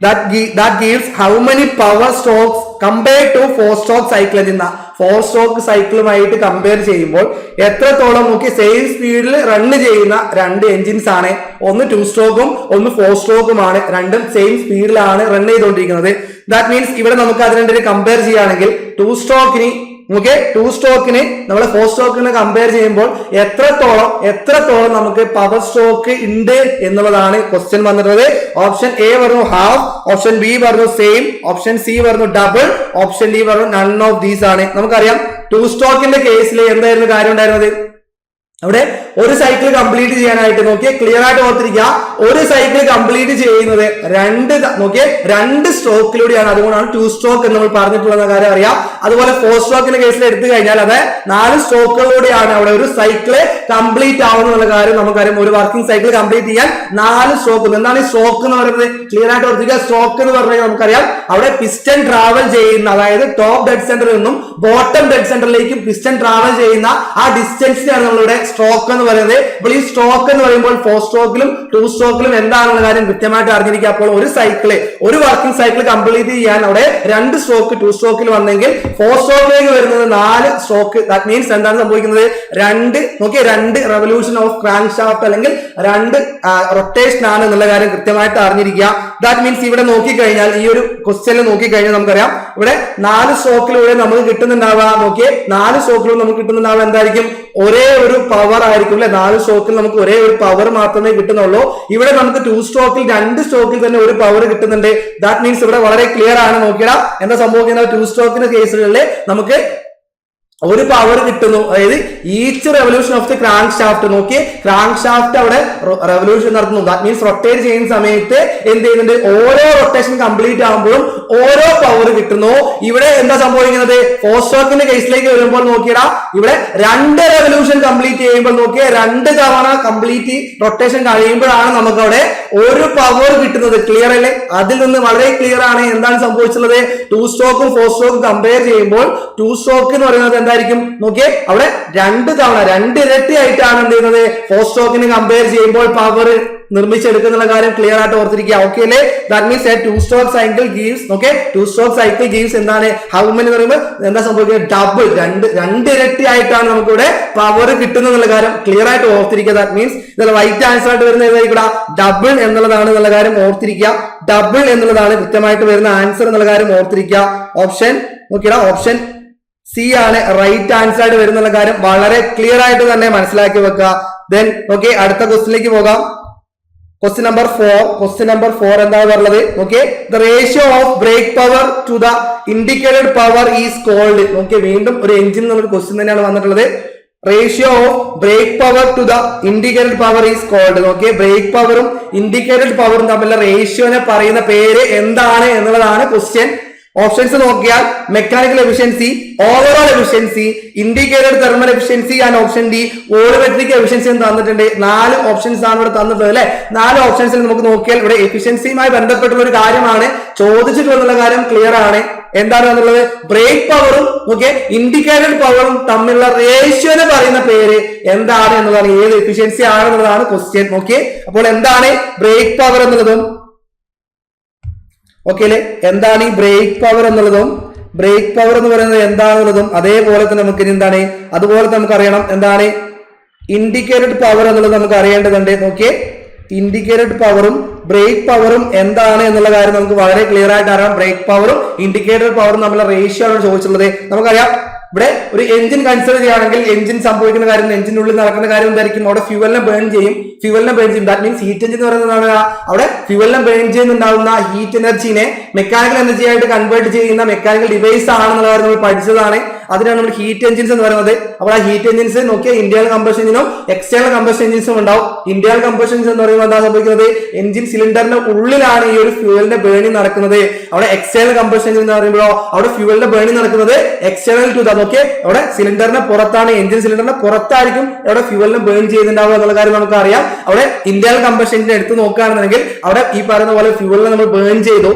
That gives how many power strokes compared to four-stroke cycle engine. Four stroke സൈക്കിളുമായിട്ട് compare ചെയ്യുമ്പോൾ എത്രത്തോളം നോക്കി same സ്പീഡിൽ റൺ ചെയ്യുന്ന രണ്ട് എഞ്ചിൻസ് ആണ്. ഒന്ന് 2 സ്ട്രോക്കും ഒന്ന് 4 സ്ട്രോക്കുമാണ്. രണ്ടും സെയിം സ്പീഡിലാണ് റൺ ചെയ്തുകൊണ്ടിരിക്കുന്നത്. ദാറ്റ് മീൻസ് ഇവിടെ നമുക്ക് അതിനെ കമ്പയർ ചെയ്യുകയാണെങ്കിൽ 2 സ്ട്രോക്കിന് നമ്മൾ 4 സ്ട്രോക്കിനെ കമ്പയർ ചെയ്യുമ്പോൾ എത്രത്തോളം നമുക്ക് പവർ സ്ട്രോക്ക് ഉണ്ട് എന്നുള്ളതാണ് ക്വസ്റ്റ്യൻ വന്നിട്ടുള്ളത്. ഓപ്ഷൻ എ പറഞ്ഞു ഹാഫ്, ഓപ്ഷൻ ബി പറഞ്ഞു സെയിം, ഓപ്ഷൻ സി പറഞ്ഞു ഡബിൾ, ഓപ്ഷൻ ഡി പറഞ്ഞു നൺ ഓഫ് ദീസ് ആണ്. നമുക്കറിയാം 2 സ്ട്രോക്കിന്റെ കേസിൽ എന്തായിരുന്നു കാര്യം ഉണ്ടായിരുന്നത്? അവിടെ ഒരു സൈക്കിൾ കംപ്ലീറ്റ് ചെയ്യാനായിട്ട് നോക്കിയേ ക്ലിയർ ആയിട്ട് ഓർത്തിരിക്കുക. ഒരു സൈക്കിൾ കംപ്ലീറ്റ് ചെയ്യുന്നത് രണ്ട് സ്ട്രോക്കിലൂടെയാണ്. അതുകൊണ്ടാണ് 2 സ്ട്രോക്ക് എന്ന് നമ്മൾ പറഞ്ഞിട്ടുള്ള കാര്യം അറിയാം. അതുപോലെ 4 സ്ട്രോക്കിന്റെ കേസിൽ എടുത്തു കഴിഞ്ഞാൽ അത് 4 സ്ട്രോക്കുകളിലൂടെയാണ് അവിടെ ഒരു സൈക്കിള് കംപ്ലീറ്റ് ആവുന്നുള്ള കാര്യം നമുക്കറിയാം. ഒരു വർക്കിംഗ് സൈക്കിൾ കംപ്ലീറ്റ് ചെയ്യാൻ 4 സ്ട്രോക്ക്. എന്താണ് ഈ സ്ട്രോക്ക് എന്ന് പറയുന്നത്? ക്ലിയർ ആയിട്ട് ഓർത്തിരിക്കുക. സ്ട്രോക്ക് എന്ന് പറഞ്ഞാൽ നമുക്കറിയാം അവിടെ പിസ്റ്റൺ ട്രാവൽ ചെയ്യുന്ന, അതായത് ടോപ്പ് ഡെഡ് സെന്ററിൽ നിന്നും ബോട്ടം ഡെഡ് സെന്ററിലേക്ക് പിസ്റ്റൺ ട്രാവൽ ചെയ്യുന്ന ആ ഡിസ്റ്റൻസിനാണ് നമ്മളിവിടെ സ്ട്രോക്ക് എന്ന് പറയുന്നത്. അപ്പോൾ ഈ സ്ട്രോക്ക് എന്ന് പറയുമ്പോൾ 4 സ്ട്രോക്കിലും 2 സ്ട്രോക്കിലും എന്താണെന്ന കാര്യം കൃത്യമായിട്ട് അറിഞ്ഞിരിക്കുക. അപ്പോൾ ഒരു വർക്കിംഗ് സൈക്കിൾ കംപ്ലീറ്റ് ചെയ്യാൻ അവിടെ 2 സ്ട്രോക്ക് 2 സ്ട്രോക്കിൽ വന്നെങ്കിൽ 4 സ്ട്രോക്കിലേക്ക് വരുന്നത് 4 സ്ട്രോക്ക്. ദാറ്റ് മീൻസ് എന്താണ് സംഭവിക്കുന്നത്? 2 റെവല്യൂഷൻ ഓഫ് ക്രാങ്ക് ഷാഫ്റ്റ് അല്ലെങ്കിൽ 2 റൊട്ടേഷൻ ആണ് എന്നുള്ള കാര്യം കൃത്യമായിട്ട് അറിഞ്ഞിരിക്കുക. ദാറ്റ് മീൻസ് ഇവിടെ നോക്കിക്കഴിഞ്ഞാൽ ഈ ഒരു ക്വസ്റ്റ്യനിൽ നോക്കിക്കഴിഞ്ഞാൽ നമുക്കറിയാം ഇവിടെ 4 സ്ട്രോക്കിലൂടെ നമുക്ക് കിട്ടുന്നുണ്ടാവുക. നോക്കിയേ, 4 സ്ട്രോക്കിലൂടെ നമുക്ക് കിട്ടുന്നുണ്ടാവുക എന്തായിരിക്കും? ഒരേ ഒരു പവർ ആയിരിക്കും അല്ലെ. 4 സ്ട്രോക്കിൽ നമുക്ക് ഒരേ ഒരു പവർ മാത്രമേ കിട്ടുന്നുള്ളൂ. ഇവിടെ നമുക്ക് 2 സ്ട്രോക്കിൽ 2 സ്ട്രോക്കിൽ തന്നെ ഒരു പവർ കിട്ടുന്നുണ്ട്. ദാറ്റ് മീൻസ് ഇവിടെ വളരെ ക്ലിയർ ആണ്. നോക്കിയാ എന്താ സംഭവിക്കുന്നത്? 2 സ്ട്രോക്കിന്റെ കേസുകളിൽ നമുക്ക് ഒരു പവർ കിട്ടുന്നു. അതായത് each revolution of the crank shaft. നോക്കിയേ, ക്രാങ്ക് ഷാഫ്റ്റ് അവിടെ റെവല്യൂഷൻ നടത്തുന്നു. ദാറ്റ് മീൻസ് റൊട്ടേറ്റ് ചെയ്യുന്ന സമയത്ത് എന്ത് ചെയ്യുന്നുണ്ട്? ഓരോ റൊട്ടേഷൻ കംപ്ലീറ്റ് ആകുമ്പോഴും ഓരോ പവർ കിട്ടുന്നു. ഇവിടെ എന്താ സംഭവിക്കുന്നത്? 4 സ്ട്രോക്കിന്റെ കേസിലേക്ക് വരുമ്പോൾ നോക്കിയടാ, ഇവിടെ 2 റെവല്യൂഷൻ കംപ്ലീറ്റ് ചെയ്യുമ്പോൾ നോക്കിയ 2 തവണ കംപ്ലീറ്റ് റൊട്ടേഷൻ കഴിയുമ്പോഴാണ് നമുക്ക് അവിടെ ഒരു പവർ കിട്ടുന്നത്. ക്ലിയർ അല്ലേ? അതിൽ നിന്ന് വളരെ ക്ലിയർ ആണ് എന്താണ് സംഭവിച്ചുള്ളത്. 2 സ്ട്രോക്കും 4 സ്ട്രോക്കും കമ്പയർ ചെയ്യുമ്പോൾ 2 സ്ട്രോക്ക് എന്ന് പറയുന്നത് എന്തായിരിക്കും? നോക്കിയേ, അവിടെ 2 തവണ 2 ഇരട്ടി ആയിട്ടാണ് എന്ത് ചെയ്യുന്നത്? 4 സ്ട്രോക്കിന് കമ്പയർ ചെയ്യുമ്പോൾ പവർ നിർമ്മിച്ചെടുക്കുന്ന കാര്യം ക്ലിയർ ആയിട്ട് ഓർത്തിരിക്കുക. ഓക്കെ അല്ലേ? That means A 2 stroke cycle gives, okay, 2 stroke cycle gives എന്താണ്? ഹൗ മെനി എന്ന് പറയുമ്പോൾ എന്താ സംഭവിക്കുക? ഡബിൾ, 2 ഇരട്ടി ആയിട്ടാണ് നമുക്ക് ഇവിടെ പവർ കിട്ടുന്നുള്ള കാര്യം ക്ലിയർ ആയിട്ട് ഓർത്തിരിക്കുക. ദാറ്റ് മീൻസ് ഇതിൽ റൈറ്റ് ആൻസർ ആയിട്ട് വരുന്ന ഏതായിരിക്കും? ഡബിൾ എന്നുള്ളതാണ് എന്നുള്ള കാര്യം ഓർത്തിരിക്കുക. ഡബിൾ എന്നുള്ളതാണ് കൃത്യമായിട്ട് വരുന്ന ആൻസർ എന്നുള്ള കാര്യം ഓർത്തിരിക്കുക. ഓപ്ഷൻ നോക്കിയടാ, ഓപ്ഷൻ സി ആണ് റൈറ്റ് ആൻസർ ആയിട്ട് വരുന്നുള്ള കാര്യം വളരെ ക്ലിയർ ആയിട്ട് തന്നെ മനസ്സിലാക്കി വെക്കുക. ദെൻ ഓക്കെ, അടുത്ത ക്വസ്റ്റിലേക്ക് പോകാം. ക്വസ്റ്റ്യൻ നമ്പർ 4 എന്താണ് പറയുന്നത്? Okay, the ratio of brake power to the indicated power is called. Okay, വീണ്ടും ഒരു എഞ്ചിൻ എന്നുള്ളൊരു ക്വസ്റ്റ്യൻ തന്നെയാണ് വന്നിട്ടുള്ളത്. Ratio of brake power to the indicated power is called. Okay, brake പവറും ഇൻഡിക്കേറ്റഡ് പവറും തമ്മിലുള്ള റേഷ്യോനെ പറയുന്ന പേര് എന്താണ് എന്നുള്ളതാണ് ക്വസ്റ്റ്യൻ. ഓപ്ഷൻസ് നോക്കിയാൽ mechanical efficiency, overall efficiency, indicated thermal efficiency and option D volumetric efficiency എന്ന് തന്നിട്ടുണ്ട്. 4 ഓപ്ഷൻസ് ആണ് ഇവിടെ തന്നിട്ടുള്ളത് അല്ലെ. 4 ഓപ്ഷൻസിൽ നമുക്ക് നോക്കിയാൽ ഇവിടെ എഫിഷ്യൻസിയുമായി ബന്ധപ്പെട്ടുള്ള ഒരു കാര്യമാണ് ചോദിച്ചിട്ടുള്ള കാര്യം ക്ലിയർ ആണ്. എന്താണ് എന്നുള്ളത്? ബ്രേക്ക് പവറും ഓക്കെ ഇൻഡിക്കേറ്റഡ് പവറും തമ്മിലുള്ള റേഷ്യോനെ പറയുന്ന പേര് എന്താണ് എന്നതാണ്, ഏത് എഫിഷ്യൻസി ആണെന്നുള്ളതാണ് ക്വസ്റ്റ്യൻ. ഓക്കെ, അപ്പോൾ എന്താണ് ബ്രേക്ക് പവർ എന്നുള്ളതും ഓക്കെ അല്ലെ, എന്താണ് ഈ ബ്രേക്ക് പവർ എന്നുള്ളതും ബ്രേക്ക് പവർ എന്ന് പറയുന്നത് എന്താണെന്നുള്ളതും അതേപോലെ തന്നെ നമുക്ക് ഇനി എന്താണ് അതുപോലെ നമുക്ക് അറിയണം എന്താണ് ഇൻഡിക്കേറ്റഡ് പവർ എന്നുള്ളത് നമുക്ക് അറിയേണ്ടതുണ്ട്. നോക്കിയേ, ഇൻഡിക്കേറ്റഡ് പവറും ബ്രേക്ക് പവറും എന്താണ് എന്നുള്ള കാര്യം നമുക്ക് വളരെ ക്ലിയർ ആയിട്ട് അറിയാം. ബ്രേക്ക് പവറും ഇൻഡിക്കേറ്റഡ് പവറും തമ്മിലുള്ള റേഷ്യോ ആണ് ചോദിച്ചിട്ടുള്ളത്. നമുക്കറിയാം ഇവിടെ ഒരു എഞ്ചിൻ കൺസിഡർ ചെയ്യുകയാണെങ്കിൽ എഞ്ചിൻ സംഭവിക്കുന്ന കാര്യം, എഞ്ചിനുള്ളിൽ നടക്കുന്ന കാര്യം എന്തായിരിക്കും? അവിടെ ഫ്യൂവലിനെ ബേൺ ചെയ്യും. ദാറ്റ് മീൻസ് ഹീറ്റ് എഞ്ചിൻ എന്ന് പറയുന്നത് അവിടെ ഫ്യൂവലിനെ ബേൺ ചെയ്യുന്നുണ്ടാവുന്ന ഹീറ്റ് എനർജിനെ മെക്കാനിക്കൽ എനർജി ആയിട്ട് കൺവേർട്ട് ചെയ്യുന്ന മെക്കാനിക്കൽ ഡിവൈസ് ആണെന്നുള്ള കാര്യം നമ്മൾ പഠിച്ചതാണ്. അതിനാണ് നമ്മൾ ഹീറ്റ് എഞ്ചിൻസ് എന്ന് പറയുന്നത്. അപ്പോൾ ആ ഹീറ്റ് എഞ്ചിൻസ് നോക്കിയാൽ ഇന്റേണൽ കമ്പഷൻ എഞ്ചിനും എക്സ്റ്റേണൽ കമ്പഷൻ എഞ്ചിൻസും ഉണ്ടാവും. ഇന്റേണൽ കമ്പഷൻ എഞ്ചിൻ എന്ന് പറയുമ്പോൾ എന്താ സംഭവിക്കുന്നത്? എഞ്ചിൻ സിലിണ്ടറിന്റെ ഉള്ളിലാണ് ഈ ഒരു ഫ്യൂവലിന്റെ ബേണിംഗ് നടക്കുന്നത്. അവിടെ എക്സ്റ്റേണൽ കമ്പഷൻ എഞ്ചിൻ എന്ന് പറയുമ്പോഴോ അവിടെ ഫ്യൂവലിന്റെ ബേണിംഗ് നടക്കുന്നത് എക്സ്റ്റേണൽ ടു നോക്കിയേ, അവിടെ സിലിണ്ടറിന്റെ പുറത്താണ്, എഞ്ചിൻ സിലിണ്ടറിന്റെ പുറത്തായിരിക്കും അവിടെ ഫ്യൂവലിനെ ബേൺ ചെയ്യുന്നുണ്ടാവുക എന്നുള്ള കാര്യം നമുക്ക് അറിയാം. അവിടെ ഇന്റേണൽ കമ്പഷൻ എഞ്ചിൻ എടുത്ത് നോക്കുകയാണെന്നുണ്ടെങ്കിൽ അവിടെ ഈ പറയുന്ന പോലെ ഫ്യൂവലിനെ നമ്മൾ ബേൺ ചെയ്തു.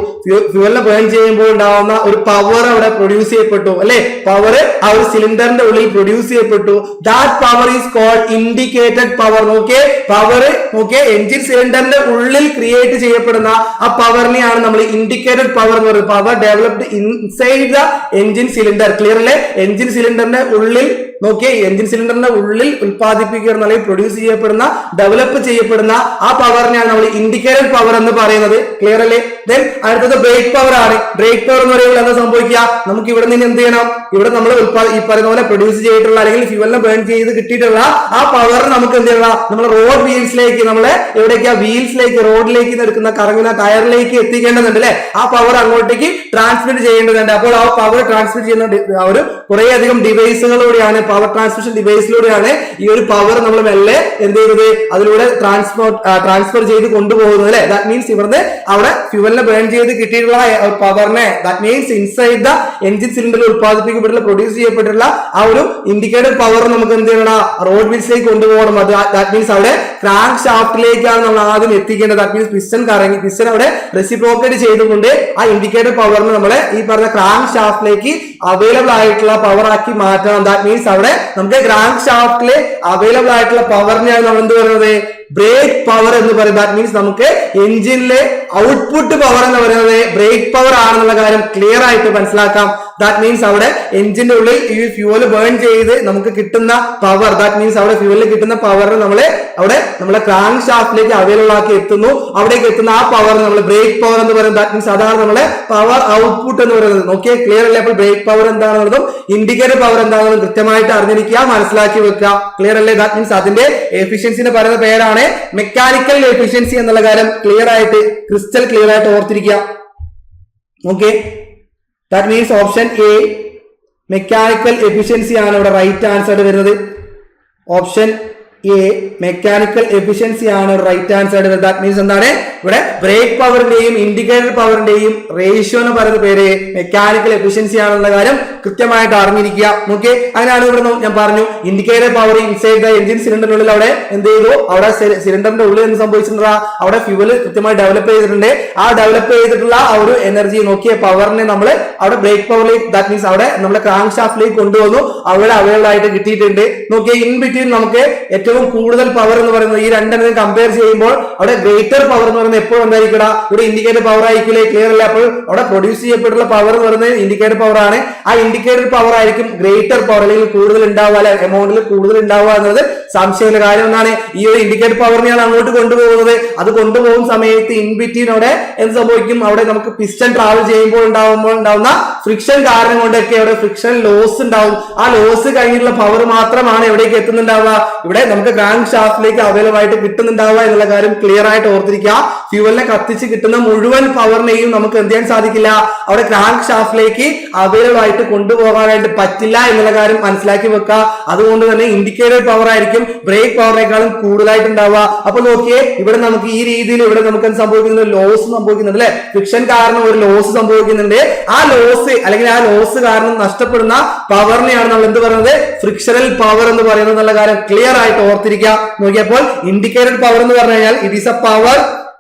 ഫ്യൂവലിനെ ബേൺ ചെയ്യുമ്പോൾ ഉണ്ടാവുന്ന ഒരു പവർ അവിടെ പ്രൊഡ്യൂസ് ചെയ്യപ്പെട്ടു അല്ലെ. പവർ ആ ഒരു സിലിണ്ടറിന്റെ ഉള്ളിൽ പ്രൊഡ്യൂസ് ചെയ്യപ്പെട്ടു. That power is called indicated power. നോക്കിയേ, പവർ നോക്കിയേ എഞ്ചിൻ സിലിണ്ടറിന്റെ ഉള്ളിൽ ക്രിയേറ്റ് ചെയ്യപ്പെടുന്ന ആ പവറിനെയാണ് നമ്മൾ ഇൻഡിക്കേറ്റഡ് പവർ എന്ന് പറയുന്നത്. Power developed inside the engine cylinder. Clear അല്ലേ? എഞ്ചിൻ സിലിണ്ടറിന്റെ ഉള്ളിൽ നോക്കിയേ, എഞ്ചിൻ സിലിണ്ടറിന്റെ ഉള്ളിൽ ഉത്പാദിപ്പിക്കുന്ന അല്ലെങ്കിൽ പ്രൊഡ്യൂസ് ചെയ്യപ്പെടുന്ന ഡെവലപ്പ് ചെയ്യപ്പെടുന്ന ആ പവറിനെയാണ് നമ്മൾ ഇൻഡിക്കേറ്റഡ് പവർ എന്ന് പറയുന്നത്. ക്ലിയർ അല്ലേ? ദെൻ അടുത്തത് ബ്രേക്ക് പവർ ആണ്. ബ്രേക്ക് പവർ എന്ന് പറയുമ്പോൾ എന്താ സംഭവിക്കുക? നമുക്ക് ഇവിടെ നിന്ന് എന്ത് ചെയ്യണം? ഇവിടെ നമ്മൾ ഈ പറയുന്ന പോലെ പ്രൊഡ്യൂസ് ചെയ്തിട്ടുള്ള അല്ലെങ്കിൽ ഫ്യൂവലിനെ ബേൺ ചെയ്ത് കിട്ടിയിട്ടുള്ള ആ പവർ നമുക്ക് എന്ത് ചെയ്യണം? നമ്മൾ റോഡ് വീൽസിലേക്ക്, നമ്മളെ എവിടേക്കാ വീൽസിലേക്ക്, റോഡിലേക്ക് എടുക്കുന്ന കറങ്ങുന്ന ടയറിലേക്ക് എത്തിക്കേണ്ടതുണ്ട് അല്ലെ. ആ പവർ അങ്ങോട്ടേക്ക് ട്രാൻസ്മിറ്റ് ചെയ്യേണ്ടതുണ്ട്. അപ്പോൾ ആ പവർ ട്രാൻസ്മിറ്റ് ചെയ്യുന്ന ഒരു കുറെ അധികം ഡിവൈസുകളിലൂടെയാണ്, പവർ ട്രാൻസ്മിഷൻ ഡിവൈസിലൂടെയാണ് ഈ ഒരു പവർ നമ്മൾ മെല്ലെ എന്ത് ചെയ്യുന്നത്? അതിലൂടെ ട്രാൻസ്ഫർ ചെയ്ത് കൊണ്ടുപോകുന്നത് അല്ലെ. ദാറ്റ് മീൻസ് ഇവിടുന്ന് അവിടെ ഫ്യൂവലിനെ ബേൺ ചെയ്ത് കിട്ടിയിട്ടുള്ള പവറിനെ, that means inside the engine സിലിണ്ടറിൽ ഉത്പാദിപ്പിക്കപ്പെട്ടുള്ള പ്രൊഡ്യൂസ് ചെയ്യപ്പെട്ടിട്ടുള്ള ആ ഒരു ഇൻഡിക്കേറ്റഡ് പവർ നമുക്ക് എന്ത് ചെയ്യണം? റോഡ് വീൽസിലേക്ക് കൊണ്ടുപോകണം. അത് ദാറ്റ് മീൻസ് അവിടെ ക്രാങ്ക് ഷാഫ്റ്റിലേക്കാണ് നമ്മൾ ആദ്യം എത്തിക്കേണ്ടത്. ദാറ്റ് മീൻസ് പിസ്റ്റൺ കറങ്ങി, പിസ്റ്റൺ അവിടെ റെസിപ്രോക്കേറ്റ് ചെയ്തുകൊണ്ട് ആ ഇൻഡിക്കേറ്റഡ് പവറിനെ നമ്മളെ ഈ പറഞ്ഞ ക്രാങ്ക് ഷാഫ്റ്റിലേക്ക് അവൈലബിൾ ആയിട്ടുള്ള പവർ ആക്കി മാറ്റണം. ദാറ്റ് മീൻസ് അവിടെ നമുക്ക് ക്രാങ്ക് ഷാഫ്റ്റില് അവൈലബിൾ ആയിട്ടുള്ള പവറിനെയാണ് നമ്മൾ എന്ത് പറയുന്നത് ബ്രേക്ക് പവർ എന്ന് പറയും. ദാറ്റ് മീൻസ് നമുക്ക് എഞ്ചിനിലെ ഔട്ട്പുട്ട് പവർ എന്ന് പറയുന്നത് ബ്രേക്ക് പവർ ആണെന്നുള്ള കാര്യം ക്ലിയർ ആയിട്ട് മനസ്സിലാക്കാം. ദാറ്റ് മീൻസ് അവിടെ എഞ്ചിന്റെ ഉള്ളിൽ ഈ ഫ്യൂവൽ ബേൺ ചെയ്ത് നമുക്ക് കിട്ടുന്ന പവർ, ദാറ്റ് മീൻസ് അവിടെ ഫ്യൂവലിൽ കിട്ടുന്ന പവർ നമ്മളെ ക്രാങ്ക് ഷാഫ്റ്റിലേക്ക് അവൈലബിൾ ആക്കി എത്തുന്നു. അവിടേക്ക് എത്തുന്ന ആ പവർ നമ്മൾ ബ്രേക്ക് പവർ എന്ന് പറയുന്നത്. ദാറ്റ് മീൻസ് അതാണ് നമ്മളെ പവർ ഔട്ട്പുട്ട് എന്ന് പറയുന്നത്. നോക്കിയാൽ ക്ലിയർ അല്ലേ? അപ്പോൾ ബ്രേക്ക് പവർ എന്താണെന്നുള്ളതും ഇൻഡിക്കേറ്റർ പവർ എന്താണെന്നും കൃത്യമായിട്ട് അറിഞ്ഞിരിക്കുക, മനസ്സിലാക്കി വെക്കുക. ക്ലിയർ അല്ലേ? ദാറ്റ് മീൻസ് അതിന്റെ എഫിഷ്യൻസിന് പറയുന്ന പേരാണ് മെക്കാനിക്കൽ എഫിഷ്യൻസി എന്നുള്ള കാര്യം ക്ലിയർ ആയിട്ട് ക്രിസ്റ്റൽ ക്ലിയർ ആയിട്ട് ഓർത്തിരിക്കുക. Okay, that means option A mechanical efficiency ആണ് ഇവിടെ റൈറ്റ് ആൻസർ വരുന്നത്. ഓപ്ഷൻ എ മെക്കാനിക്കൽ എഫിഷ്യൻസി ആണ് റൈറ്റ് ആൻസർ വരുന്നത്. ദാറ്റ് മീൻസ് എന്താണ് ഇവിടെ ബ്രേക്ക് പവറിന്റെയും ഇൻഡിക്കേറ്റർ പവറിന്റെയും റേഷ്യോ എന്ന് പറയുന്ന പേര് മെക്കാനിക്കൽ എഫിഷ്യൻസി ആണെന്നുള്ള കാര്യം കൃത്യമായിട്ട് അറിഞ്ഞിരിക്കുക. ഓക്കെ, അങ്ങനെയാണ് ഇവിടെ ഞാൻ പറഞ്ഞു indicator power inside the engine സിലിണ്ടറിനുള്ളിൽ അവിടെ എന്ത് ചെയ്തു, അവിടെ സിലിണ്ടറിന്റെ ഉള്ളിൽ എന്ത് സംഭവിച്ചിട്ടുണ്ട്, അവിടെ ഫ്യൂവൽ കൃത്യമായി ഡെവലപ്പ് ചെയ്തിട്ടുണ്ട്. ആ ഡെവലപ്പ് ചെയ്തിട്ടുള്ള ആ ഒരു എനർജി നോക്കിയ പവറിനെ നമ്മൾ അവിടെ ബ്രേക്ക് പവറിലേക്ക്, ദാറ്റ് മീൻസ് അവിടെ നമ്മുടെ ക്രാങ്ക് ഷാഫ്റ്റിലേക്ക് കൊണ്ടുവന്നു, അവിടെ അവൈലബിൾ ആയിട്ട് കിട്ടിയിട്ടുണ്ട്. നോക്കിയ ഇൻ ബിറ്റ്വീൻ നമുക്ക് ഏറ്റവും കൂടുതൽ പവർ എന്ന് പറയുന്നത് ഈ രണ്ടെണ്ണം കമ്പയർ ചെയ്യുമ്പോൾ അവിടെ ഗ്രേറ്റർ പവർ എന്ന് പറയുന്നത് എപ്പോഴും എന്തായിരിക്കും, ഇവിടെ ഇൻഡിക്കേറ്റർ പവർ ആയിരിക്കില്ലേ? ക്ലിയർ അല്ല? അപ്പോൾ അവിടെ പ്രൊഡ്യൂസ് ചെയ്യപ്പെട്ടുള്ള പവർ എന്ന് പറയുന്നത് ഇൻഡിക്കേറ്റർ പവർ ആണ്. ആ ഇൻഡിക്കേറ്റർ പവർ ആയിരിക്കും ഗ്രേറ്റർ പവർ അല്ലെങ്കിൽ കൂടുതൽ ഉണ്ടാവുക, അല്ലെ എമൗണ്ടിൽ കൂടുതൽ ഉണ്ടാവുക എന്നത് സംശയമില്ല. കാര്യം എന്താണ്, ഈ ഒരു ഇൻഡിക്കേറ്റർ പവറിനെയാണ് അങ്ങോട്ട് കൊണ്ടുപോകുന്നത്. അത് കൊണ്ടുപോകുന്ന സമയത്ത് ഇൻ ബിറ്റ്വീൻ അവിടെ എന്ത് സംഭവിക്കും, അവിടെ നമുക്ക് പിസ്റ്റൺ ട്രാവൽ ചെയ്യുമ്പോൾ ഉണ്ടാവുന്ന ഫ്രിക്ഷൻ കാരണം കൊണ്ടൊക്കെ അവിടെ ഫ്രിക്ഷൻ ലോസ് ഉണ്ടാവും. ആ ലോസ് കഴിഞ്ഞിട്ടുള്ള പവർ മാത്രമാണ് എവിടേക്ക് എത്തുന്നുണ്ടാവുക, ഇവിടെ നമുക്ക് ക്രാങ്ക് ഷാഫ്റ്റിലേക്ക് അവൈലബിൾ ആയിട്ട് കിട്ടുന്നുണ്ടാവുക എന്നുള്ള കാര്യം ക്ലിയർ ആയിട്ട് ഓർത്തിരിക്കുക. ഫ്യൂവലിനെ കത്തിച്ച് കിട്ടുന്ന മുഴുവൻ പവറിനെയും നമുക്ക് എന്ത് ചെയ്യാൻ സാധിക്കില്ല, അവിടെ ക്രാങ്ക് ഷാഫ്റ്റിലേക്ക് അവൈലബിൾ ആയിട്ട് കൊണ്ടുപോകാനായിട്ട് പറ്റില്ല എന്നുള്ള കാര്യം മനസ്സിലാക്കി വെക്കുക. അതുകൊണ്ട് തന്നെ ഇൻഡിക്കേറ്റർ പവർ ആയിരിക്കും ബ്രേക്ക് പവറിനേക്കാളും കൂടുതലായിട്ട് ഉണ്ടാവുക. അപ്പൊ നോക്കിയേ, ഇവിടെ നമുക്ക് ഈ രീതിയിൽ ഇവിടെ നമുക്ക് എന്ത് സംഭവിക്കുന്നത്, ലോസ് സംഭവിക്കുന്നുണ്ട് അല്ലെ? ഫ്രിക്ഷൻ കാരണം ഒരു ലോസ് സംഭവിക്കുന്നുണ്ട്. ആ ലോസ് അല്ലെങ്കിൽ ആ ലോസ് കാരണം നഷ്ടപ്പെടുന്ന പവറിനെയാണ് നമ്മൾ എന്ത് പറയുന്നത്, ഫ്രിക്ഷണൽ പവർ എന്ന് പറയുന്നത് എന്നുള്ള കാര്യം ക്ലിയർ ആയിട്ട് ഓർത്തിരിക്കുക. നോക്കിയപ്പോൾ ഇൻഡിക്കേറ്റഡ് പവർ എന്ന് പറഞ്ഞു കഴിഞ്ഞാൽ it is A power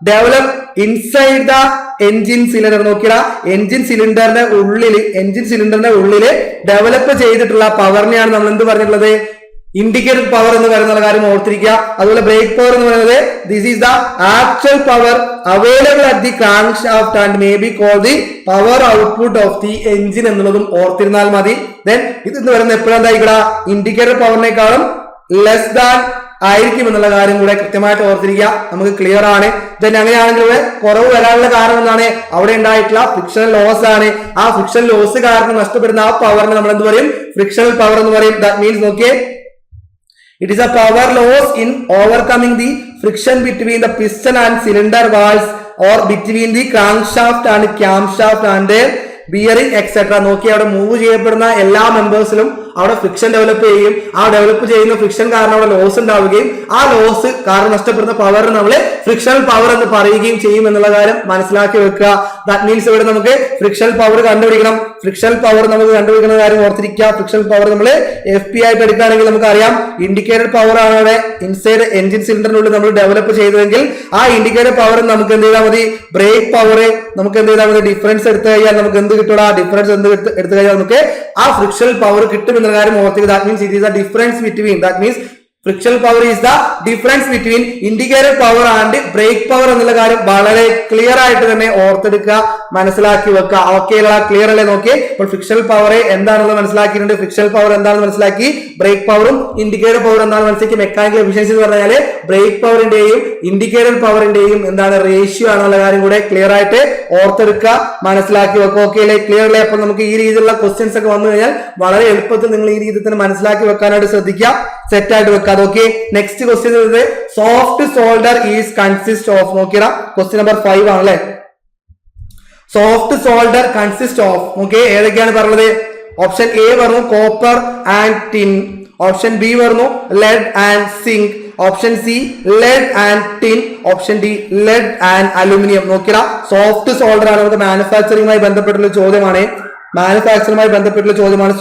develop inside the engine cylinder. Nokia engine സിലിണ്ടറിന്റെ ഉള്ളില് ഡെവലപ്പ് ചെയ്തിട്ടുള്ള പവറിനെയാണ് നമ്മൾ എന്ത് പറഞ്ഞിട്ടുള്ളത്, ഇൻഡിക്കേറ്റഡ് പവർ എന്ന് പറയുന്ന കാര്യം ഓർത്തിരിക്കുക. അതുപോലെ ബ്രേക്ക് പവർ എന്ന് പറയുന്നത് this is the actual power available at the crank shaft and may be call the power output of the engine എന്നുള്ളതും ഓർത്തിരുന്നാൽ മതി. ദെൻ ഇത് എന്ന് പറയുന്നത് എപ്പോഴെന്തായിക്കടാ, ഇൻഡിക്കേറ്റഡ് പവറിനേക്കാളും ലെസ് ദാൻ ആയിരിക്കും എന്നുള്ള കാര്യം കൂടെ കൃത്യമായിട്ട് ഓർത്തിരിക്കുക. നമുക്ക് ക്ലിയർ ആണ്. ദെൻ അങ്ങനെയാണെങ്കിൽ കുറവ് വരാനുള്ള കാരണം എന്താണ്, അവിടെ ഉണ്ടായിട്ടുള്ള ഫ്രിക്ഷണൽ ലോസ് ആണ്. ആ ഫ്രിക്ഷൻ ലോസ് കാരണം നഷ്ടപ്പെടുന്ന ആ പവറിനെ നമ്മൾ എന്ത് പറയും, ഫ്രിക്ഷണൽ പവർ എന്ന് പറയും. ദാറ്റ് മീൻസ് നോക്കിയേ, it is a power loss in overcoming the friction between the piston and cylinder walls or between the crankshaft and camshaft and their bearing etc. നോക്കി അവിടെ മൂവ് ചെയ്യപ്പെടുന്ന എല്ലാ മെമ്പേഴ്സിലും അവിടെ ഫ്രിക്ഷൻ ഡെവലപ്പ് ചെയ്യും. ആ ഡെവലപ്പ് ചെയ്യുന്ന friction കാരണം അവിടെ ലോസ് ഉണ്ടാവുകയും ആ ലോസ് കാരണം നഷ്ടപ്പെടുന്ന പവർ നമ്മൾ ഫ്രിക്ഷണൽ പവർ എന്ന് പറയുകയും ചെയ്യും എന്നുള്ള കാര്യം മനസ്സിലാക്കി വെക്കുക. ദാറ്റ് മീൻസ് ഇവിടെ നമുക്ക് ഫ്രിക്ഷണൽ പവർ കണ്ടുപിടിക്കണം. ഫ്രിക്ഷണൽ പവർ നമുക്ക് കണ്ടുപിടിക്കുന്ന കാര്യം ഓർത്തിരിക്കുക. ഫ്രിക്ഷണൽ പവർ നമ്മൾ FP ആയിട്ട് എടുക്കുകയാണെങ്കിൽ നമുക്കറിയാം ഇൻഡിക്കേറ്റഡ് പവർ ആണ് അവിടെ ഇൻസൈഡ് എൻജിൻ സിലിണ്ടറിനുള്ളിൽ നമ്മൾ ഡെവലപ്പ് ചെയ്തതെങ്കിൽ ആ ഇൻഡിക്കേറ്റഡ് പവർ നമുക്ക് എന്ത് ചെയ്താൽ മതി, ബ്രേക്ക് പവർ നമുക്ക് എന്ത് ചെയ്താൽ മതി, ഡിഫറൻസ് എടുത്തു കഴിഞ്ഞാൽ നമുക്ക് എന്ത് കിട്ടും, ആ ഡിഫറൻസ് എടുത്തു കഴിഞ്ഞാൽ നമുക്ക് ആ ഫ്രിക്ഷണൽ പവർ കിട്ടും എന്നുള്ള കാര്യം ഓർത്തിരിക്കുക. That means it is the difference between, that means frictional power is the difference between indicated power and break power എന്നുള്ള കാര്യം വളരെ ക്ലിയർ ആയിട്ട് തന്നെ ഓർത്തെടുക്കുക, മനസ്സിലാക്കി വെക്കുക. ഓക്കെ അല്ല, ക്ലിയർ അല്ലേ? നോക്കി അപ്പോൾ ഫ്രിക്ഷണൽ പവർ എന്താണെന്ന് മനസ്സിലാക്കിയിട്ടുണ്ട്. ഫ്രിക്ഷണൽ പവർ എന്താണെന്ന് മനസ്സിലാക്കി, ബ്രേക്ക് പവറും ഇൻഡിക്കേറ്റർ പവർ എന്താണെന്ന് മനസ്സിലാക്കി. മെക്കാനിക്കൽ എഫിഷ്യൻസി എന്ന് പറഞ്ഞാൽ ബ്രേക്ക് പവറിന്റെയും ഇൻഡിക്കേറ്റർ പവറിന്റെയും എന്താണ് റേഷ്യോ ആണെന്നുള്ള കാര്യം കൂടെ ക്ലിയർ ആയിട്ട് ഓർത്തെടുക്കുക, മനസ്സിലാക്കി വെക്കുക. ഓക്കെ അല്ലേ, ക്ലിയർ അല്ലേ? അപ്പോൾ നമുക്ക് ഈ രീതിയിലുള്ള ക്വസ്റ്റ്യൻസ് ഒക്കെ വന്നു കഴിഞ്ഞാൽ വളരെ എളുപ്പത്തിൽ നിങ്ങൾ ഈ രീതിയിൽ തന്നെ മനസ്സിലാക്കി വെക്കാനായിട്ട് ശ്രദ്ധിക്കുക, സെറ്റ് ആയിട്ട് വെക്കുക. Okay, next question soft solder is consist of. നോക്കിയാ ക്വസ്റ്റ്യൻ നമ്പർ 5 ആണല്ലേ. Soft solder consist of, okay, ഏതൊക്കെയാണ് പറഞ്ഞത്? ഓപ്ഷൻ എ പറഞ്ഞു copper and tin, option B പറഞ്ഞു lead and zinc, option C lead and tin, option D lead and aluminium. നോക്കിയാ soft solder ആണ്, നമുക്ക് മാനുഫാക്ചറിംഗുമായി ബന്ധപ്പെട്ടുള്ള ചോദ്യമാണ്.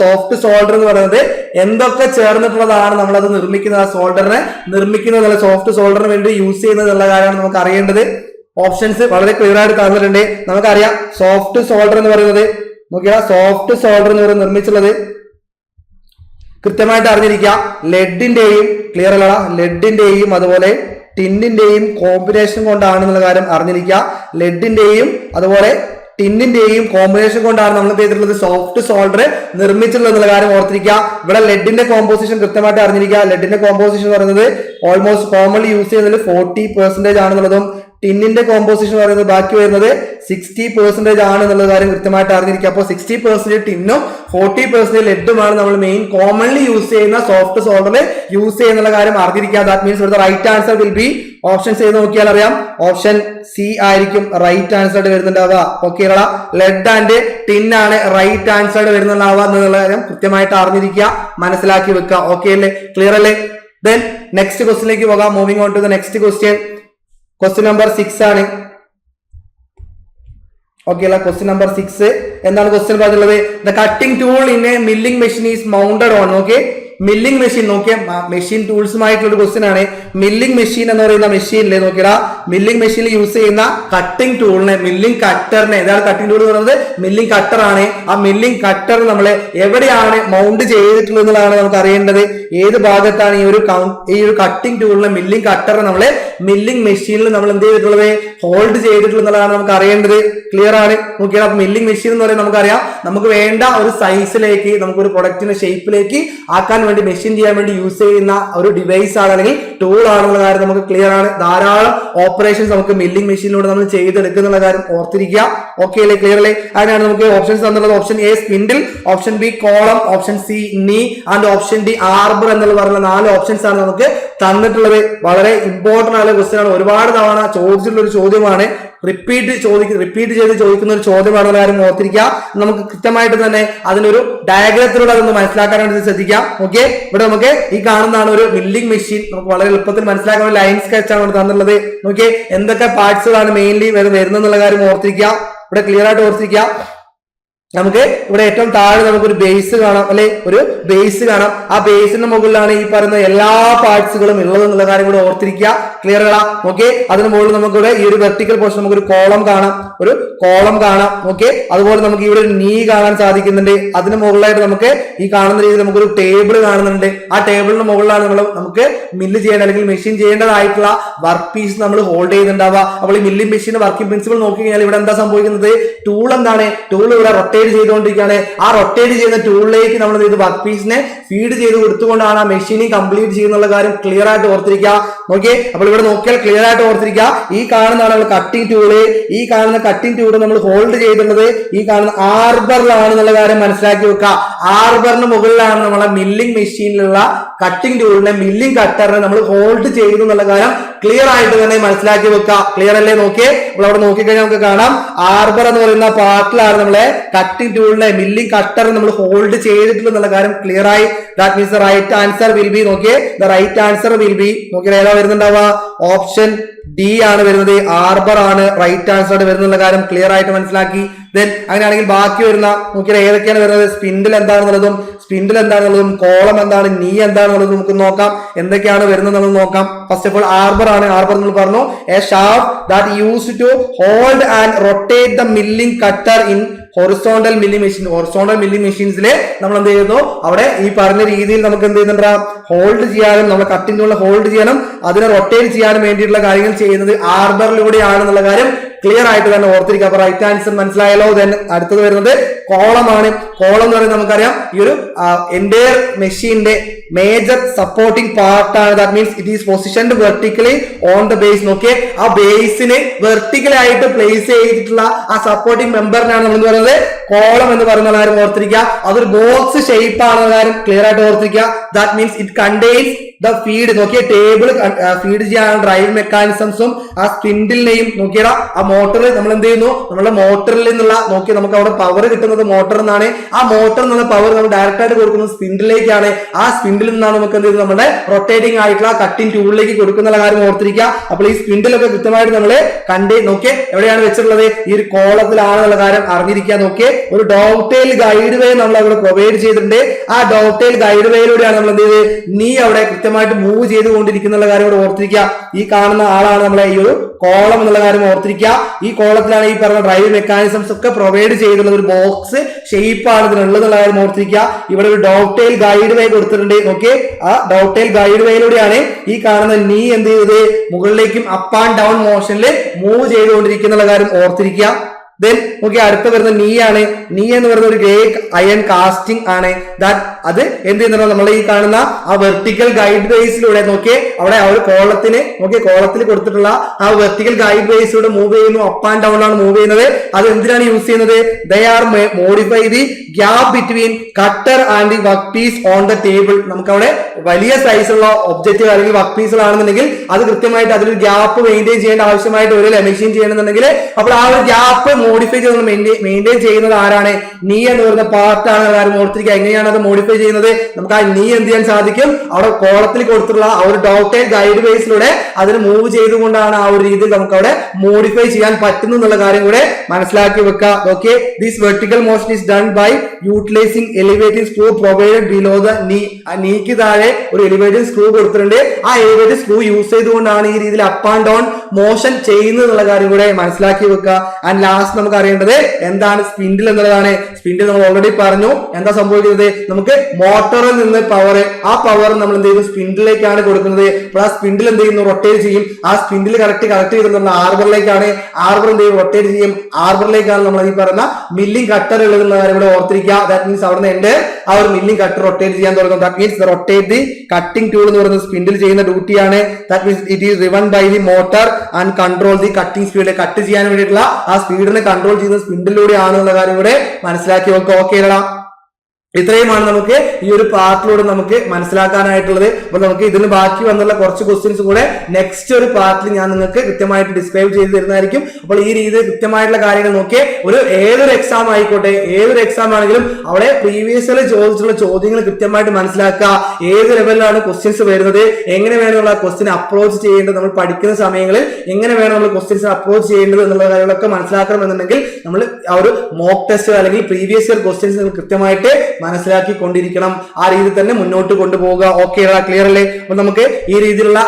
സോഫ്റ്റ് സോൾഡർ എന്ന് പറയുന്നത് എന്തൊക്കെ ചേർന്നിട്ടുള്ളതാണ് നമ്മളത് നിർമ്മിക്കുന്നത്, ആ സോൾഡറിനെ നിർമ്മിക്കുന്നതല്ല, സോഫ്റ്റ് സോൾഡറിന് വേണ്ടി യൂസ് ചെയ്യുന്നത് എന്നുള്ള കാര്യമാണ് നമുക്ക് അറിയേണ്ടത്. ഓപ്ഷൻസ് വളരെ ക്ലിയർ ആയിട്ട് തന്നിട്ടുണ്ട്. നമുക്കറിയാം സോഫ്റ്റ് സോൾഡർ എന്ന് പറയുന്നത്, നോക്കിയാൽ സോഫ്റ്റ് സോൾഡർ എന്ന് പറയുന്നത് നിർമ്മിച്ചുള്ളത് കൃത്യമായിട്ട് അറിഞ്ഞിരിക്കുക. ലെഡിന്റെയും ക്ലിയർ അല്ല, ലെഡിന്റെയും അതുപോലെ ടിന്നിന്റെയും കോമ്പിനേഷൻ കൊണ്ടാണെന്നുള്ള കാര്യം അറിഞ്ഞിരിക്കുക. ലെഡിന്റെയും അതുപോലെ ടിന്നിന്റെയും കോമ്പിനേഷൻ കൊണ്ടാണ് നമ്മൾ എന്ത് ചെയ്തിട്ടുള്ളത്, സോഫ്റ്റ് സോൾഡർ നിർമ്മിച്ചിട്ടുള്ളത് എന്നുള്ള കാര്യം ഓർത്തിരിക്കുക. ഇവിടെ ലെഡിന്റെ കോമ്പോസിഷൻ കൃത്യമായിട്ട് അറിഞ്ഞിരിക്കുക. ലെഡിന്റെ കോമ്പോസിഷൻ എന്ന് പറയുന്നത് ഓൾമോസ്റ്റ് കോമൺലി യൂസ് ചെയ്യുന്നതിൽ 40% ആണെന്നുള്ളതും ടിന്നിന്റെ കോമ്പോസിഷൻ പറയുന്നത് ബാക്കി വരുന്നത് 60% ആണെന്നുള്ള കാര്യം കൃത്യമായിട്ട് അറിഞ്ഞിരിക്കുക. അപ്പോൾ 60% ടിന്നും 40% ലെഡുമാണ് നമ്മൾ മെയിൻ കോമൺലി യൂസ് ചെയ്യുന്ന സോഫ്റ്റ് സോൾഡറിൽ യൂസ് ചെയ്യുന്ന കാര്യം അറിഞ്ഞിരിക്കുക. ദാറ്റ് മീൻസ് ഇവിടുത്തെ right answer will be option ചെയ്ത് നോക്കിയാൽ അറിയാം, ഓപ്ഷൻ സി ആയിരിക്കും റൈറ്റ് ആൻസർ ആയിട്ട് വരുന്നുണ്ടാവുക. ഓക്കെ, ലെഡ് ആൻഡ് ടിൻ ആണ് റൈറ്റ് ആൻസർ ആയിട്ട് വരുന്നുണ്ടാവുക എന്നുള്ള കാര്യം കൃത്യമായിട്ട് അറിഞ്ഞിരിക്കുക, മനസ്സിലാക്കി വെക്കുക. ഓക്കെ അല്ലേ, ക്ലിയർ അല്ലേ? ദെൻ നെക്സ്റ്റ് ക്വസ്റ്റിലേക്ക് പോകാം. Moving on to the next question. Question number 6 ആണ്. ഓക്കെ അല്ല, ക്വസ്റ്റ്യൻ നമ്പർ 6 എന്താണ് ക്വസ്റ്റ്യൻ പറഞ്ഞിട്ടുള്ളത്? The cutting tool in a milling machine is mounted on. Okay, milling machine നോക്കിയ മെഷീൻ ടൂൾസുമായിട്ടുള്ള ക്വസ്റ്റ്യൻ ആണ്. മില്ലിംഗ് മെഷീൻ എന്ന് പറയുന്ന മെഷീനിലെ നോക്കിയാ മില്ലിംഗ് മെഷീനിൽ യൂസ് ചെയ്യുന്ന കട്ടിംഗ് ടൂളിനെ, മില്ലിംഗ് കട്ടറിനെ, ഇതാണ് കട്ടിംഗ് ടൂൾ എന്ന് പറയുന്നത് മില്ലിംഗ് കട്ടർ ആണ്. ആ മില്ലിംഗ് കട്ടർ നമ്മൾ എവിടെയാണ് മൗണ്ട് ചെയ്തിട്ടുള്ളത് എന്നുള്ളതാണ് നമുക്ക് അറിയേണ്ടത്. ഏത് ഭാഗത്താണ് ഈ ഒരു കട്ടിംഗ് ടൂളിനെ, മില്ലിംഗ് കട്ടറിനെ നമ്മള് മില്ലിംഗ് മെഷീനിൽ നമ്മൾ എന്ത് ചെയ്തിട്ടുള്ളത്, ഹോൾഡ് ചെയ്തിട്ടുള്ളതാണ് നമുക്ക് അറിയേണ്ടത്. ക്ലിയർ ആണ്? നോക്കിയാൽ അപ്പൊ മില്ലിംഗ് മെഷീൻ എന്ന് പറയുന്നത് നമുക്കറിയാം, നമുക്ക് വേണ്ട ഒരു സൈസിലേക്ക്, നമുക്കൊരു പ്രൊഡക്റ്റിന്റെ ഷേപ്പിലേക്ക് ആക്കാൻ വേണ്ടി മെഷീൻ ചെയ്യാൻ വേണ്ടി യൂസ് ചെയ്യുന്ന ഒരു ഡിവൈസ് ആണ് അല്ലെങ്കിൽ ടൂൾ ആണെന്നുള്ള കാര്യം നമുക്ക് ക്ലിയർ ആണ്. ധാരാളം ഓപ്പറേഷൻസ് നമുക്ക് മില്ലിംഗ് മെഷീനിലൂടെ നമ്മൾ ചെയ്തെടുക്കുന്ന കാര്യം ഓർത്തിരിക്കുക. ഓക്കെ അല്ലേ, ക്ലിയർ അല്ലേ? അതിനാണ് നമുക്ക് ഓപ്ഷൻസ് തന്നുള്ളത്. Option A spindle, option B column, option C knee and option D arbor എന്നുള്ള പറഞ്ഞ 4 ഓപ്ഷൻസ് ആണ് നമുക്ക് തന്നിട്ടുള്ളത്. വളരെ ഇമ്പോർട്ടന്റ് ആയ ക്വസ്റ്റ്യൻ ആണ്, ഒരുപാട് തവണ ചോദിച്ചിട്ടുള്ള ഒരു ചോദ്യമാണ്, റിപ്പീറ്റ് ചെയ്ത് ചോദിക്കുന്ന ഒരു ചോദ്യമാണെന്ന കാര്യം ഓർത്തിരിക്കുക. നമുക്ക് കൃത്യമായിട്ട് തന്നെ അതിനൊരു ഡയഗ്രത്തിലൂടെ അതൊന്ന് മനസ്സിലാക്കാൻ വേണ്ടി ശ്രദ്ധിക്കാം. ഓക്കെ, ഇവിടെ നമുക്ക് ഈ കാണുന്നതാണ് ഒരു മില്ലിംഗ് മെഷീൻ. നമുക്ക് വളരെ എളുപ്പത്തിൽ മനസ്സിലാക്കാൻ ഒരു ലൈൻ സ്കെച്ച് ആണ് തന്നുള്ളത്. നോക്കിയേ എന്തൊക്കെ പാർട്സുകളാണ് മെയിൻലി വരുന്നുള്ള കാര്യം ഓർത്തിരിക്കുക. ഇവിടെ ക്ലിയർ ആയിട്ട് ഓർത്തിരിക്കുക. നമുക്ക് ഇവിടെ ഏറ്റവും താഴെ നമുക്കൊരു ബേസ് കാണാം അല്ലെ, ഒരു ബേസ് കാണാം. ആ ബേസിന്റെ മുകളിലാണ് ഈ പറയുന്ന എല്ലാ പാർട്സുകളും ഉള്ളത് എന്നുള്ള കാര്യം കൂടെ ഓർത്തിരിക്കുക. ക്ലിയർ ആണ്? ഓക്കെ, അതിന് മുകളിൽ നമുക്കിവിടെ ഈ ഒരു വെർട്ടിക്കൽ പോർഷൻ നമുക്കൊരു കോളം കാണാം. ഓക്കെ, അതുപോലെ നമുക്ക് ഇവിടെ ഒരു നീ കാണാൻ സാധിക്കുന്നുണ്ട്. അതിന് മുകളിലായിട്ട് നമുക്ക് ഈ കാണുന്ന രീതിയിൽ നമുക്കൊരു ടേബിൾ കാണുന്നുണ്ട്. ആ ടേബിളിന് മുകളിലാണ് നമുക്ക് മില്ല് ചെയ്യേണ്ട അല്ലെങ്കിൽ മെഷീൻ ചെയ്യേണ്ടതായിട്ടുള്ള വർക്ക് പീസ് നമ്മൾ ഹോൾഡ് ചെയ്യുന്നുണ്ടാവുക. അപ്പോൾ ഈ മില്ലിംഗ് മെഷീന്റെ വർക്കിംഗ് പ്രിൻസിപ്പിൾ നോക്കി കഴിഞ്ഞാൽ ഇവിടെ എന്താ സംഭവിക്കുന്നത്? ടൂൾ എന്താണ്? ടൂൾ ഇവിടെ റൊട്ടേറ്റ് ചെയ്തുകൊണ്ടിരിക്കുകയാണ്. ആ റൊട്ടേറ്റ് ചെയ്യുന്ന ടൂളിലേക്ക് നമ്മൾ വർക്ക് പീസിനെ ഫീഡ് ചെയ്ത് കൊടുത്തുകൊണ്ടാണ് ആ മെഷീനിങ് കംപ്ലീറ്റ് ചെയ്യുന്നുള്ള കാര്യം ക്ലിയർ ആയിട്ട് ഓർത്തിരിക്കുക. ഓക്കെ, അപ്പോൾ ഇവിടെ നോക്കിയാൽ ക്ലിയർ ആയിട്ട് ഓർത്തിരിക്കുക. ഈ കാണുന്നതാണ് നമ്മൾ കട്ടിംഗ് ടൂള്. ഈ കാണുന്ന കട്ടിംഗ് ടൂള് നമ്മൾ ഹോൾഡ് ചെയ്തിട്ടുള്ളത് ഈ കാണുന്ന ആർബറിലാണെന്നുള്ള കാര്യം മനസ്സിലാക്കി വെക്കുക. ആർബറിന് മുകളിലാണ് നമ്മളെ മില്ലിംഗ് മെഷീനിലുള്ള കട്ടിംഗ് ടൂളിനെ, മില്ലിംഗ് കട്ടറിനെ നമ്മൾ ഹോൾഡ് ചെയ്തു എന്നുള്ള കാര്യം ക്ലിയർ ആയിട്ട് തന്നെ മനസ്സിലാക്കി വെക്കുക. ക്ലിയർ അല്ലേ? നോക്കിയേ, നമ്മൾ അവിടെ നോക്കിക്കഴിഞ്ഞാൽ നമുക്ക് കാണാം ആർബർ എന്ന് പറയുന്ന പാർട്ടിലാണ് നമ്മളെ കട്ടിംഗ് ടൂളിനെ, മില്ലിംഗ് കട്ടർ നമ്മൾ ഹോൾഡ് ചെയ്തിട്ടുള്ള കാര്യം ക്ലിയർ ആയി. That means the right answer will be, നോക്കിയേ, the right answer will be, നോക്കിയാൽ ഏതാ വരുന്നുണ്ടാവുക? ഓപ്ഷൻ ഡി ആണ് വരുന്നത്. ആർബർ ആണ് റൈറ്റ് ആൻസർ ആയിട്ട് വരുന്നുള്ള കാര്യം ക്ലിയർ ആയിട്ട് മനസ്സിലാക്കി. ദെൻ അങ്ങനെയാണെങ്കിൽ ബാക്കി വരുന്ന നോക്കിയാൽ ഏതൊക്കെയാണ് വരുന്നത്? സ്പിൻഡിൽ എന്താണെന്നുള്ളതും കോളം എന്താണ്, നീ എന്താണെന്നുള്ളതും നമുക്ക് നോക്കാം. എന്തൊക്കെയാണ് വരുന്നത് നോക്കാം. ഫസ്റ്റ് ഓഫ് ഓൾ ആർബർ ആണ്. ആർബർ നമ്മൾ പറഞ്ഞു, a shaft that used to hold and rotate the milling cutter in horizontal milling machine. Horizontal milling മെഷീൻസിൽ നമ്മൾ എന്ത് ചെയ്യുന്നു? അവിടെ ഈ പറഞ്ഞ രീതിയിൽ നമുക്ക് എന്ത് ചെയ്യുന്നുണ്ട്? ഹോൾഡ് ചെയ്യാനും, നമ്മൾ കട്ടിംഗ് ടൂളിൽ ഹോൾഡ് ചെയ്യാനും അതിനെ റൊട്ടേറ്റ് ചെയ്യാനും വേണ്ടിയിട്ടുള്ള കാര്യങ്ങൾ ചെയ്യുന്നത് ആർബറിലൂടെയാണെന്നുള്ള കാര്യം ക്ലിയർ ആയിട്ട് തന്നെ ഓർത്തിരിക്കുക. അപ്പൊ റൈറ്റ് ആൻസർ മനസ്സിലായല്ലോ. ദെൻ അടുത്തത് വരുന്നത് കോളമാണ്. കോളം എന്ന് പറയുന്നത് നമുക്കറിയാം ഈ ഒരു എൻറ്റയർ മെഷീന്റെ മേജർ സപ്പോർട്ടിംഗ് പാർട്ടാണ്. That means it is positioned vertically on the base. നോക്കിയേ, ആ ബേസിനെ വെർട്ടിക്കലി ആയിട്ട് പ്ലേസ് ചെയ്തിട്ടുള്ള ആ സപ്പോർട്ടിംഗ് മെമ്പറിനാണ് നമ്മൾ പറയുന്നത് കോളം എന്ന് പറയുന്ന കാര്യം ഓർത്തിരിക്കുക. അതൊരു ബോക്സ് ഷേപ്പ് ആണെന്ന കാര്യം ക്ലിയർ ആയിട്ട് ഓർത്തിരിക്കുക. That means it contains the feed. Nokia table feed ചെയ്യാൻ ഡ്രൈവ് മെക്കാനിസംസും ആ സ്പിൻഡിലിനെയും നോക്കിയട ആ മോട്ടർ നമ്മൾ എന്ത് ചെയ്യുന്നു? നമ്മുടെ മോട്ടറിൽ നിന്നുള്ള നോക്കി നമുക്ക് അവിടെ പവർ കിട്ടുന്നത് മോട്ടറിൽ നിന്നാണ്. ആ മോട്ടറിൽ നിന്നുള്ള പവർ നമ്മൾ ഡയറക്റ്റ് ആയിട്ട് കൊടുക്കുന്നത് സ്പിൻഡിലേക്കാണ്. ആ സ്പിൻഡിൽ നിന്നാണ് നമുക്ക് എന്ത് ചെയ്യുന്നത്? നമ്മുടെ റൊട്ടേറ്റിംഗ് ആയിട്ടുള്ള കട്ടിംഗ് ടൂളിലേക്ക് കൊടുക്കുന്ന കാര്യം ഓർത്തിരിക്കുക. അപ്പോൾ ഈ സ്പിൻഡിലൊക്കെ കൃത്യമായിട്ട് നമ്മൾ നോക്കിയേ എവിടെയാണ് വെച്ചിട്ടുള്ളത്? ഈ ഒരു കോളത്തിലാണെന്നുള്ള കാര്യം അറിഞ്ഞിരിക്കുക. നോക്കിയേ, ഒരു ഡോഗ്ടെയിൽ ഗൈഡ് വേ നമ്മൾ അവിടെ പ്രൊവൈഡ് ചെയ്തിട്ടുണ്ട്. ആ ഡോഗ്ടെയിൽ ഗൈഡ് വേയിലൂടെയാണ് നമ്മൾ എന്ത് ചെയ്ത് നീ അവിടെ കൃത്യമായി കൃത്യമായിട്ട് മൂവ് ചെയ്തുകൊണ്ടിരിക്കുന്ന കാര്യം ഇവിടെ ഓർത്തിരിക്കുക. ഈ കാണുന്ന ആളാണ് നമ്മളെ ഈ ഒരു കോളം എന്നുള്ള കാര്യം ഓർത്തിരിക്കുക. ഈ കോളത്തിലാണ് ഈ പറഞ്ഞ ഡ്രൈവ് മെക്കാനിസംസ് ഒക്കെ പ്രൊവൈഡ് ചെയ്തിട്ടുള്ള ഒരു ബോക്സ് ഷേപ്പ് ആണ് ഇതിനുള്ളതെന്നുള്ള കാര്യം ഓർത്തിരിക്കുക. ഇവിടെ ഒരു ഡോഗ്ടെയിൽ ഗൈഡ് വേ കൊടുത്തിട്ടുണ്ട്. ഓക്കെ, ആ ഡോഗ്ടെയിൽ ഗൈഡ് വേയിലൂടെയാണ് ഈ കാണുന്ന നീ എന്ത് ചെയ്തത് മുകളിലേക്കും അപ്പ് ആൻഡ് ഡൗൺ മോഷനിൽ മൂവ് ചെയ്തുകൊണ്ടിരിക്കുന്ന കാര്യം ഓർത്തിരിക്കുക. ദെൻ ഓക്കെ, അടുത്ത വരുന്ന നീ ആണ്. നീ എന്ന് പറയുന്ന ഒരു ഗ്രേ അയൺ കാസ്റ്റിംഗ് ആണ്. അത് എന്ത് ചെയ്യുന്ന നമ്മൾ ഈ കാണുന്ന ആ വെർട്ടിക്കൽ ഗൈഡ് വേസിലൂടെ നോക്കിയേ, അവിടെ ആ ഒരു കോളത്തിന് കോളത്തിൽ കൊടുത്തിട്ടുള്ള ആ വെർട്ടിക്കൽ ഗൈഡ് വേസിലൂടെ മൂവ് ചെയ്യുന്നു. അപ്പ് ആൻഡ് ഡൗൺ ആണ് മൂവ് ചെയ്യുന്നത്. അത് എന്തിനാണ് യൂസ് ചെയ്യുന്നത്? They are modify the gap between cutter and the work piece on the table. നമുക്ക് അവിടെ വലിയ സൈസുള്ള ഒബ്ജക്റ്റ് അല്ലെങ്കിൽ വർക്ക് പീസുകളാണെന്നുണ്ടെങ്കിൽ അത് കൃത്യമായിട്ട് അതിലൊരു ഗ്യാപ്പ് മെയിൻറ്റെയിൻ ചെയ്യേണ്ട ആവശ്യമായിട്ട് ഒരു മെഷീൻ ചെയ്യണമെന്നുണ്ടെങ്കിൽ അപ്പോൾ ആ ഒരു ഗ്യാപ്പ് മോഡിഫൈ ചെയ്ത് മെയിൻറ്റെയിൻ ചെയ്യുന്നത് ആരാണ്? നീ എന്ന് പറയുന്ന പാർട്ടാണ്. കാര്യം ഓർത്തിരിക്കുക. എങ്ങനെയാണ് അത് മോഡിഫൈ ചെയ്യുന്നത്? നമുക്ക് ആ നീ എന്ത് ചെയ്യാൻ സാധിക്കും? അവിടെ കോളത്തിൽ കൊടുത്തിട്ടുള്ള ആ ഒരു ഡോഗ്ടെയിൽ ഗൈഡ് വേസിലൂടെ അതിന് മൂവ് ചെയ്തുകൊണ്ടാണ് ആ ഒരു രീതിയിൽ നമുക്ക് അവിടെ മോഡിഫൈ ചെയ്യാൻ പറ്റുന്നു എന്നുള്ള കാര്യം കൂടെ മനസ്സിലാക്കി വെക്കുക. Okay, this vertical motion is done by utilising elevating screw provided below the knee. ആ നീക്ക് താഴെ ഒരു എലിവേറ്റിംഗ് സ്ക്രൂ കൊടുത്തിട്ടുണ്ട്. ആ എലിവേറ്റിംഗ് സ്ക്രൂ യൂസ് ചെയ്തുകൊണ്ടാണ് ഈ രീതിയിൽ അപ്പ് ആൻഡ് ഡൗൺ മോഷൻ ചെയ്യുന്നത് എന്നുള്ള കാര്യം കൂടെ മനസ്സിലാക്കി വെക്കുക. ആൻഡ് ലാസ്റ്റ് നമുക്ക് അറിയേണ്ടത് എന്താണ്? സ്പിൻഡിൽ എന്നുള്ളതാണ്. സ്പിൻഡിൽ നമ്മൾ ഓൾറെഡി പറഞ്ഞു. എന്താ സംഭവിക്കുന്നത്? നമുക്ക് മോട്ടറിൽ നിന്ന് പവർ, ആ പവർ നമ്മൾ എന്ത് ചെയ്യുന്നു? സ്പിൻഡിലേക്കാണ് കൊടുക്കുന്നത്. അപ്പോൾ ആ സ്പിൻഡിൽ എന്ത് ചെയ്യുന്നു? റൊട്ടേറ്റ് ചെയ്യും. ആ സ്പിൻഡിൽ കറക്റ്റ് ചെയ്തിട്ട് നമ്മൾ ആർബറിലേക്കാണ്. ആർബർ എന്ത് ചെയ്യും? റൊട്ടേറ്റ് ചെയ്യും. ആർബറിലേക്കാണ് നമ്മൾ ഈ പറഞ്ഞ മില്ലിംഗ് കട്ടർ ഉള്ളതെന്നുള്ള കാര്യം ഇവിടെ ഓർത്തിരിക്കുക. ദാറ്റ് മീൻസ് അവിടെ നിന്ന് ആ ഒരു മില്ലിംഗ് കട്ടർ റൊട്ടേറ്റ് ചെയ്യാൻ തുടങ്ങും. That means rotate the cutting tool എന്ന് പറയുന്നത് സ്പിൻഡിൽ ചെയ്യുന്ന ഡ്യൂട്ടിയാണ്. That means it is driven by the motor and control the cutting speed. Cut ചെയ്യാൻ വേണ്ടിയിട്ടുള്ള ആ സ്പീഡിനെ കൺട്രോൾ ചെയ്യുന്ന സ്പിൻഡിലൂടെ ആണെന്നുള്ള കാര്യം കൂടെ മനസ്സിലാക്കി വെക്കുക. ഓക്കെ അല്ല, ഇത്രയുമാണ് നമുക്ക് ഈ ഒരു പാർട്ടിലൂടെ നമുക്ക് മനസ്സിലാക്കാനായിട്ടുള്ളത്. അപ്പൊ നമുക്ക് ഇതിന് ബാക്കി വന്നുള്ള കുറച്ച് ക്വസ്റ്റ്യൻസ് കൂടെ നെക്സ്റ്റ് ഒരു പാർട്ടിൽ ഞാൻ നിങ്ങൾക്ക് കൃത്യമായിട്ട് ഡിസ്ക്രൈബ് ചെയ്ത് തരുന്നതായിരിക്കും. അപ്പോൾ ഈ രീതിയിൽ കൃത്യമായിട്ടുള്ള കാര്യങ്ങൾ നോക്കിയേ, ഏതൊരു എക്സാം ആയിക്കോട്ടെ, ഏതൊരു എക്സാം ആണെങ്കിലും അവിടെ പ്രീവിയസ് ചോദിച്ചിട്ടുള്ള ചോദ്യങ്ങൾ കൃത്യമായിട്ട് മനസ്സിലാക്കുക. ഏത് ലെവലിലാണ് ക്വസ്റ്റ്യൻസ് വരുന്നത്, എങ്ങനെ വേണമെന്നുള്ള ക്വസ്റ്റ്യൻ അപ്രോച്ച് ചെയ്യേണ്ടത്, നമ്മൾ പഠിക്കുന്ന സമയങ്ങളിൽ എങ്ങനെ വേണം നമ്മൾ ക്വസ്റ്റ്യൻസ് അപ്രോച്ച് ചെയ്യേണ്ടത് എന്നുള്ള കാര്യങ്ങളൊക്കെ മനസ്സിലാക്കണം എന്നുണ്ടെങ്കിൽ നമ്മൾ ആ ഒരു മോക്ക് ടെസ്റ്റ് അല്ലെങ്കിൽ പ്രീവിയസ് ഇയർ ക്വസ്റ്റ്യൻസ് കൃത്യമായിട്ട് മനസ്സിലാക്കിക്കൊണ്ടിരിക്കണം. ആ രീതിയിൽ തന്നെ മുന്നോട്ട് കൊണ്ടുപോകുക. ഓക്കെ, ക്ലിയർ അല്ലേ? അപ്പൊ നമുക്ക് ഈ രീതിയിലുള്ള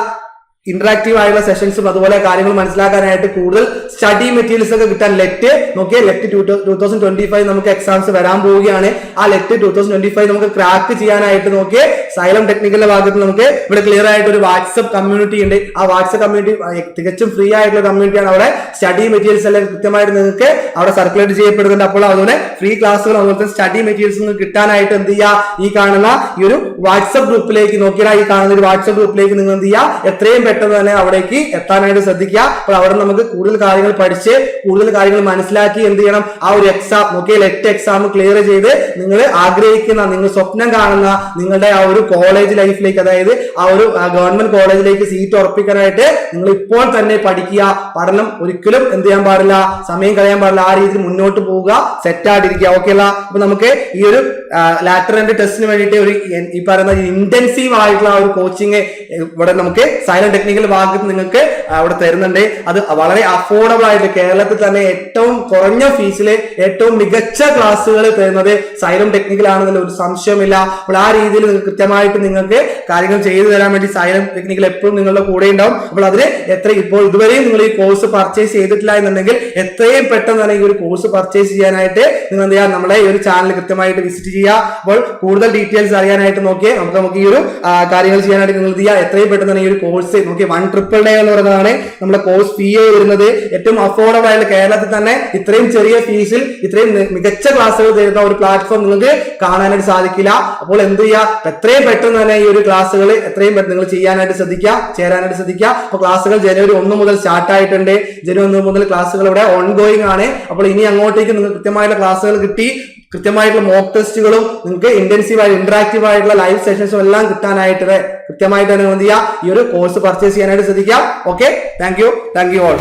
ഇന്ററാക്റ്റീവ് ആയുള്ള സെഷൻസും അതുപോലെ കാര്യങ്ങൾ മനസ്സിലാക്കാനായിട്ട് കൂടുതൽ സ്റ്റഡി മെറ്റീരിയൽസ് ഒക്കെ കിട്ടാൻ ലെറ്റ് 2025 നമുക്ക് എക്സാംസ് വരാൻ പോവുകയാണ്. ആ ലെറ്റ് 2025 നമുക്ക് ക്രാക്ക് ചെയ്യാനായിട്ട് സൈലം ടെക്നിക്കലിന്റെ ഭാഗത്ത് നമുക്ക് ഇവിടെ ക്ലിയർ ആയിട്ട് ഒരു വാട്സ്ആപ്പ് കമ്മ്യൂണിറ്റി ഉണ്ട്. ആ വാട്സ്ആപ്പ് കമ്മ്യൂണിറ്റി തികച്ചും ഫ്രീ ആയിട്ടുള്ള കമ്മ്യൂണിറ്റിയാണ്. അവിടെ സ്റ്റഡി മെറ്റീരിയൽസ് എല്ലാം കൃത്യമായിട്ട് നിങ്ങൾക്ക് അവിടെ സർക്കുലേറ്റ് ചെയ്യപ്പെടുന്നുണ്ട്. അപ്പോൾ അതുപോലെ ഫ്രീ ക്ലാസ്സുകൾ അതുപോലെ സ്റ്റഡി മെറ്റീരിയൽസ് കിട്ടാനായിട്ട് എന്ത് ചെയ്യുക? ഈ കാണുന്ന ഈ ഒരു വാട്സ്ആപ്പ് ഗ്രൂപ്പിലേക്ക് ഈ കാണുന്ന ഒരു വാട്സ്ആപ്പ് ഗ്രൂപ്പിലേക്ക് നിങ്ങൾ എന്ത് ചെയ്യുക? എത്രയും പെട്ടെന്ന് തന്നെ അവിടേക്ക് എത്താനായിട്ട് ശ്രദ്ധിക്കുക. അപ്പോൾ അവിടെ നമുക്ക് കൂടുതൽ കാര്യങ്ങൾ പഠിച്ച് കൂടുതൽ കാര്യങ്ങൾ മനസ്സിലാക്കി എന്ത് ചെയ്യണം? ആ ഒരു എക്സാം ലെറ്റ് എക്സാം ക്ലിയർ ചെയ്ത് നിങ്ങൾ ആഗ്രഹിക്കുന്ന, നിങ്ങൾ സ്വപ്നം കാണുന്ന നിങ്ങളുടെ ആ ഒരു കോളേജ് ലൈഫിലേക്ക്, അതായത് ആ ഒരു ഗവൺമെന്റ് കോളേജിലേക്ക് സീറ്റ് ഉറപ്പിക്കാനായിട്ട് നിങ്ങൾ ഇപ്പോൾ തന്നെ പഠിക്കുക. പഠനം ഒരിക്കലും എന്ത് ചെയ്യാൻ പാടില്ല, സമയം കളയാൻ പാടില്ല. ആ രീതിയിൽ മുന്നോട്ട് പോവുക, സെറ്റ് ആയിട്ടിരിക്കുക. ഓക്കെ അല്ല? അപ്പൊ നമുക്ക് ഈ ഒരു ലാറ്റർ എൻട്രി ടെസ്റ്റിന് വേണ്ടിയിട്ട് ഒരു ഈ പറയുന്ന ഇന്റൻസീവ് ആയിട്ടുള്ള ഒരു കോച്ചിങ് ഇവിടെ നമുക്ക് സൈലം ടെക്നിക്കൽ ഭാഗത്ത് നിങ്ങൾക്ക് അവിടെ തരുന്നുണ്ട്. അത് വളരെ അഫോർഡബിൾ ആയിട്ട് കേരളത്തിൽ തന്നെ ഏറ്റവും കുറഞ്ഞ ഫീസിൽ ഏറ്റവും മികച്ച ക്ലാസ്സുകൾ തരുന്നത് സൈലം ടെക്നിക്കൽ ആണെന്നുള്ള ഒരു സംശയമില്ല. അപ്പോൾ ആ രീതിയിൽ നിങ്ങൾക്ക് കൃത്യമായിട്ട് നിങ്ങൾക്ക് കാര്യങ്ങൾ ചെയ്തു തരാൻ വേണ്ടി സൈലം ടെക്നിക്കൽ എപ്പോഴും നിങ്ങളുടെ കൂടെ ഉണ്ടാവും. അപ്പോൾ അതിന് ഇപ്പോൾ ഇതുവരെയും നിങ്ങൾ ഈ കോഴ്സ് പർച്ചേസ് ചെയ്തിട്ടില്ല എന്നുണ്ടെങ്കിൽ എത്രയും പെട്ടെന്ന് തന്നെ ഈ ഒരു കോഴ്സ് പർച്ചേസ് ചെയ്യാനായിട്ട് നിങ്ങൾ എന്ത് ചെയ്യുക? നമ്മുടെ ഈ ഒരു ചാനൽ കൃത്യമായിട്ട് വിസിറ്റ് ചെയ്യുക. അപ്പോൾ കൂടുതൽ ഡീറ്റെയിൽസ് അറിയാനായിട്ട് നമുക്ക് ഈ ഒരു കാര്യങ്ങൾ ചെയ്യാനായിട്ട് നിങ്ങൾ എന്ത് ചെയ്യുക? എത്രയും പെട്ടെന്ന് തന്നെ ഈ ഒരു കോഴ്സ് 1 എന്ന് പറയുന്നതാണ് നമ്മുടെ കോഴ്സ് ഫീ വരുന്നത്. ഏറ്റവും അഫോർഡബിൾ ആയിട്ട് കേരളത്തിൽ തന്നെ ഇത്രയും ചെറിയ ഫീസിൽ ഇത്രയും മികച്ച ക്ലാസ്സുകൾ തരുന്ന ഒരു പ്ലാറ്റ്ഫോം നിങ്ങൾക്ക് കാണാനായിട്ട് സാധിക്കില്ല. അപ്പോൾ എന്ത് ചെയ്യുക? എത്രയും പെട്ടെന്ന് തന്നെ ഈ ഒരു ക്ലാസ്സുകൾ എത്രയും പെട്ടെന്ന് നിങ്ങൾ ചെയ്യാനായിട്ട് ശ്രദ്ധിക്കുക, ചേരാനായിട്ട് ശ്രദ്ധിക്കുക. അപ്പോൾ ക്ലാസ്സുകൾ ജനുവരി 1 മുതൽ സ്റ്റാർട്ട് ആയിട്ടുണ്ട്. ജനുവരി 1 മുതൽ ക്ലാസ്സുകൾ ഇവിടെ ഓൺഗോയിങ് ആണ്. അപ്പോൾ ഇനി അങ്ങോട്ടേക്ക് നിങ്ങൾക്ക് കൃത്യമായിട്ടുള്ള ക്ലാസ്സുകൾ കിട്ടി, കൃത്യമായിട്ടുള്ള മോക്ക് ടെസ്റ്റുകളും നിങ്ങൾക്ക് ഇന്റൻസീവ് ആയിട്ട് ഇന്ററാക്റ്റീവ് ആയിട്ടുള്ള ലൈവ് സെഷൻസും എല്ലാം കിട്ടാനായിട്ട് കൃത്യമായിട്ട് തന്നെ എന്ത് ചെയ്യുക? ഈ ഒരു കോഴ്സ് പർച്ചേസ് ചെയ്യാനായിട്ട് ശ്രദ്ധിക്കുക. Okay, thank you all.